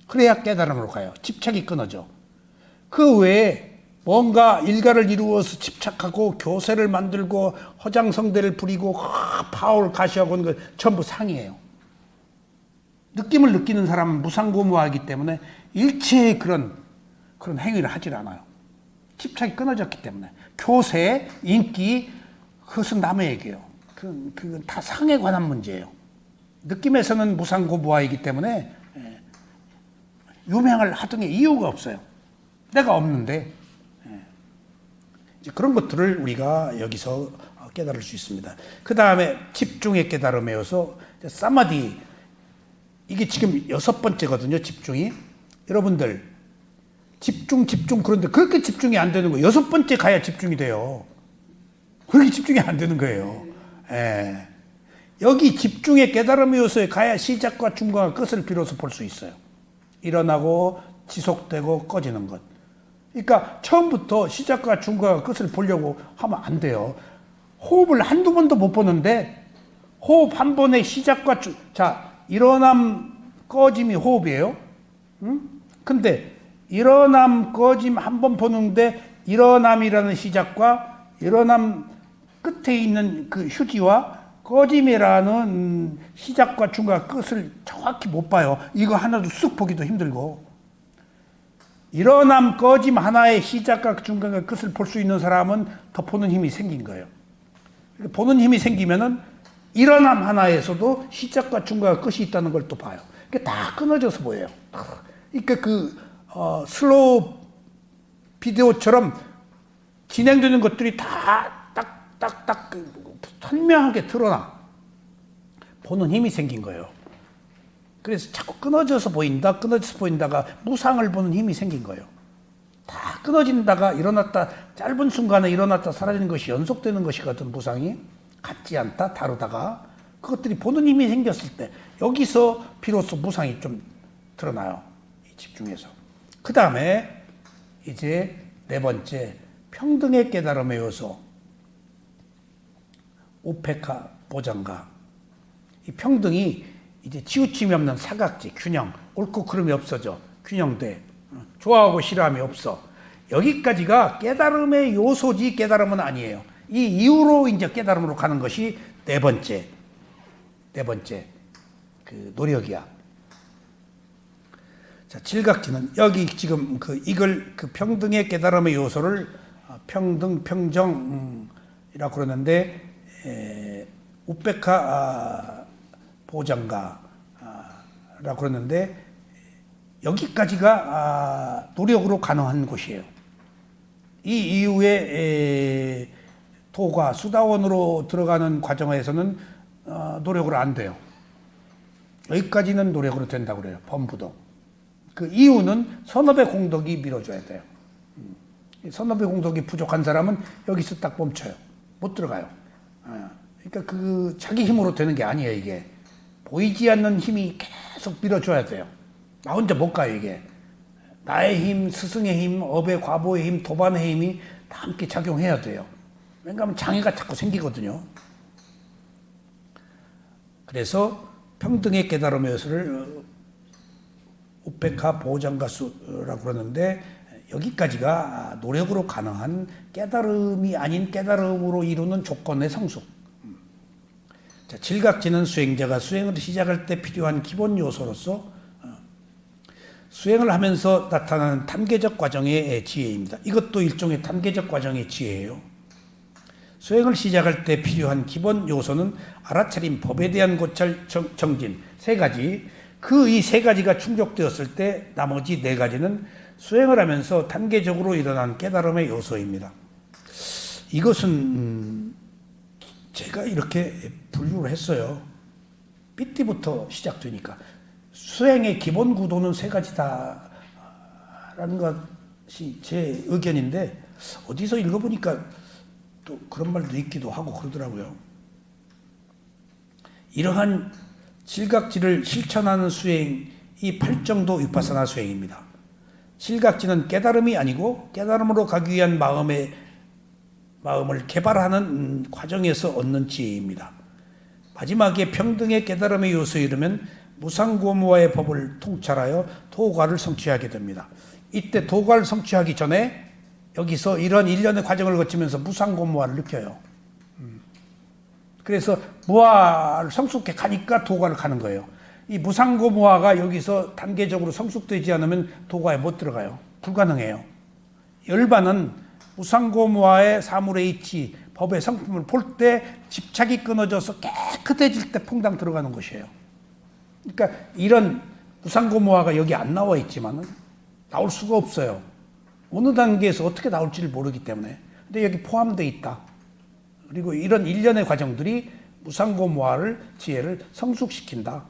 그래야 깨달음으로 가요. 집착이 끊어져. 그 외에 뭔가 일가를 이루어서 집착하고 교세를 만들고 허장성대를 부리고 파울 가시하고 하는 거 전부 상이에요. 느낌을 느끼는 사람은 무상고무화이기 때문에 일체의 그런 행위를 하질 않아요. 집착이 끊어졌기 때문에. 교세, 인기, 그것은 남의 얘기예요. 그건 다 상에 관한 문제예요. 느낌에서는 무상고무화이기 때문에 유명을 하등의 이유가 없어요. 내가 없는데. 이제 그런 것들을 우리가 여기서 깨달을 수 있습니다. 그 다음에 집중의 깨달음에 이어서 사마디. 이게 지금 6번째거든요, 집중이. 여러분들, 집중, 그런데 그렇게 집중이 안 되는 거예요. 6번째 가야 집중이 돼요. 그렇게 집중이 안 되는 거예요. 예. 여기 집중의 깨달음의 요소에 가야 시작과 중간과 끝을 비로소 볼 수 있어요. 일어나고 지속되고 꺼지는 것. 그러니까 처음부터 시작과 중간과 끝을 보려고 하면 안 돼요. 호흡을 한두 번도 못 보는데 호흡 한 번의 시작과 일어남 꺼짐이 호흡이에요. 근데 일어남 꺼짐 한 번 보는데 일어남이라는 시작과 일어남 끝에 있는 그 휴지와 꺼짐이라는 시작과 중간 끝을 정확히 못 봐요. 이거 하나도 쑥 보기도 힘들고. 일어남 꺼짐 하나의 시작과 중간과 끝을 볼 수 있는 사람은 더 보는 힘이 생긴 거예요. 보는 힘이 생기면은 일어남 하나에서도 시작과 중간과 끝이 있다는 걸 또 봐요. 그게 다 끊어져서 보여요. 그러니까 슬로우 비디오처럼 진행되는 것들이 다 딱 선명하게 드러나. 보는 힘이 생긴 거예요. 그래서 자꾸 끊어져서 보인다가 무상을 보는 힘이 생긴 거예요. 다 끊어진다가 일어났다, 짧은 순간에 일어났다 사라지는 것이 연속되는 것이거든, 무상이. 같지 않다, 다르다가. 그것들이 보는 힘이 생겼을 때, 여기서 비로소 무상이 좀 드러나요. 이 집중해서. 그 다음에, 이제 4번째, 평등의 깨달음의 요소. 우페카 보장가. 이 평등이 이제 치우침이 없는 사각지, 균형. 옳고 그름이 없어져. 균형돼. 좋아하고 싫어함이 없어. 여기까지가 깨달음의 요소지 깨달음은 아니에요. 이 이후로 이제 깨달음으로 가는 것이 4번째. 그 노력이야. 자, 질각지는 여기 지금 이걸 평등의 깨달음의 요소를 평등, 평정이라고 그러는데, 우페카 보장가라고 그러는데, 여기까지가 노력으로 가능한 곳이에요. 이 이후에 도가 수다원으로 들어가는 과정에서는 노력으로 안 돼요. 여기까지는 노력으로 된다고 그래요. 범부도. 그 이유는 선업의 공덕이 밀어줘야 돼요. 선업의 공덕이 부족한 사람은 여기서 딱 멈춰요. 못 들어가요. 그러니까 그 자기 힘으로 되는 게 아니에요, 이게. 보이지 않는 힘이 계속 밀어줘야 돼요. 나 혼자 못 가요, 이게. 나의 힘, 스승의 힘, 업의 과보의 힘, 도반의 힘이 다 함께 작용해야 돼요. 왜냐하면 장애가 자꾸 생기거든요. 그래서 평등의 깨달음의 요소를 우페카 보장가수라고 그러는데, 여기까지가 노력으로 가능한 깨달음이 아닌 깨달음으로 이루는 조건의 성숙. 자, 질각지는 수행자가 수행을 시작할 때 필요한 기본 요소로서 수행을 하면서 나타나는 단계적 과정의 지혜입니다. 이것도 일종의 단계적 과정의 지혜예요. 수행을 시작할 때 필요한 기본 요소는 알아차림, 법에 대한 고찰, 정진, 세 가지. 그 이 세 가지가 충족되었을 때 나머지 네 가지는 수행을 하면서 단계적으로 일어난 깨달음의 요소입니다. 이것은 제가 이렇게 분류를 했어요. 삐띠부터 시작되니까. 수행의 기본 구도는 세 가지다라는 것이 제 의견인데, 어디서 읽어보니까 또 그런 말도 있기도 하고 그러더라고요. 이러한 질각지를 실천하는 수행이 8정도 위파사나 수행입니다. 질각지는 깨달음이 아니고 깨달음으로 가기 위한 마음을 개발하는 과정에서 얻는 지혜입니다. 마지막에 평등의 깨달음의 요소에 이르면 무상고무와의 법을 통찰하여 도과를 성취하게 됩니다. 이때 도과를 성취하기 전에 여기서 이런 일련의 과정을 거치면서 무상고무화를 느껴요. 그래서 무화를 성숙해 가니까 도과를 가는 거예요. 이 무상고무화가 여기서 단계적으로 성숙되지 않으면 도과에 못 들어가요. 불가능해요. 열반은 무상고무화의 사물의 이치, 법의 성품을 볼 때 집착이 끊어져서 깨끗해질 때 퐁당 들어가는 것이에요. 그러니까 이런 무상고무화가 여기 안 나와 있지만은 나올 수가 없어요. 어느 단계에서 어떻게 나올지를 모르기 때문에. 근데 여기 포함되어 있다. 그리고 이런 일련의 과정들이 무상고무화를, 지혜를 성숙시킨다.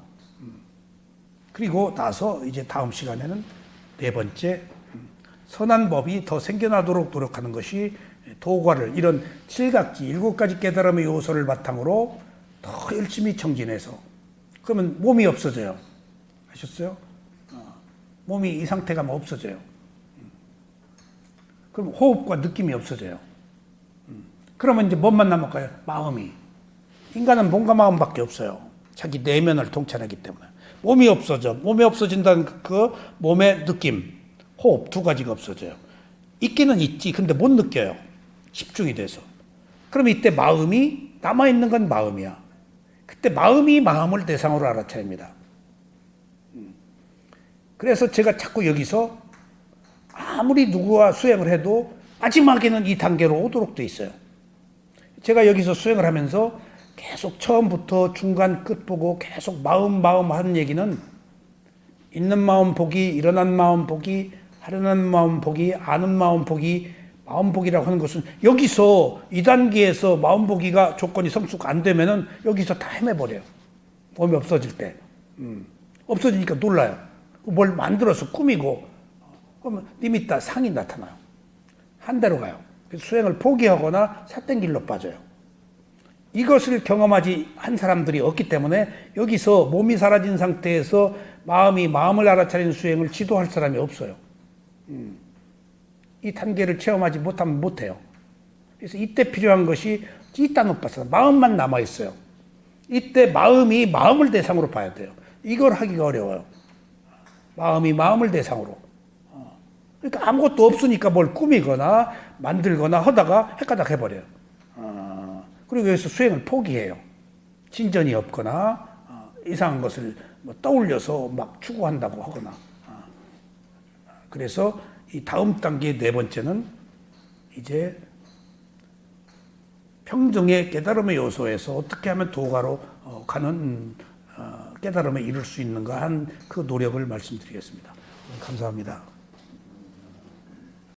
그리고 나서 이제 다음 시간에는 네 번째, 선한 법이 더 생겨나도록 노력하는 것이 도과를, 이런 칠각지, 7가지 깨달음의 요소를 바탕으로 더 열심히 정진해서, 그러면 몸이 없어져요. 아셨어요? 몸이 이 상태가 없어져요. 그럼 호흡과 느낌이 없어져요. 그러면 이제 뭔만 남을까요? 마음이. 인간은 몸과 마음밖에 없어요. 자기 내면을 통찰하기 때문에. 몸이 없어져. 몸이 없어진다는 그 몸의 느낌, 호흡 두 가지가 없어져요. 있기는 있지. 근데 못 느껴요. 집중이 돼서. 그럼 이때 마음이, 남아있는 건 마음이야. 그때 마음이 마음을 대상으로 알아차립니다. 그래서 제가 자꾸 여기서 아무리 누구와 수행을 해도 마지막에는 이 단계로 오도록 돼 있어요. 제가 여기서 수행을 하면서 계속 처음부터 중간 끝 보고 계속 마음 하는 얘기는, 있는 마음 보기, 일어난 마음 보기, 하려는 마음 보기, 아는 마음 보기, 마음 보기라고 하는 것은 여기서 2단계에서 마음 보기가 조건이 성숙 안 되면은 여기서 다 헤매버려요. 몸이 없어질 때. 없어지니까 놀라요. 뭘 만들어서 꾸미고, 그러면 니미따 상이 나타나요. 한 대로 가요. 그래서 수행을 포기하거나 삿된 길로 빠져요. 이것을 경험하지 한 사람들이 없기 때문에 여기서 몸이 사라진 상태에서 마음을 알아차리는 수행을 지도할 사람이 없어요. 이 단계를 체험하지 못하면 못해요. 그래서 이때 필요한 것이 찌따누빠사, 마음만 남아있어요. 이때 마음이 마음을 대상으로 봐야 돼요. 이걸 하기가 어려워요. 마음이 마음을 대상으로. 그러니까 아무것도 없으니까 뭘 꾸미거나 만들거나 하다가 헷가닥 해버려요. 그리고 여기서 수행을 포기해요. 진전이 없거나 이상한 것을 떠올려서 막 추구한다고 하거나. 그래서 이 다음 단계 네 번째는 이제 평등의 깨달음의 요소에서 어떻게 하면 도가로 가는 깨달음에 이룰 수 있는가 한 그 노력을 말씀드리겠습니다. 감사합니다.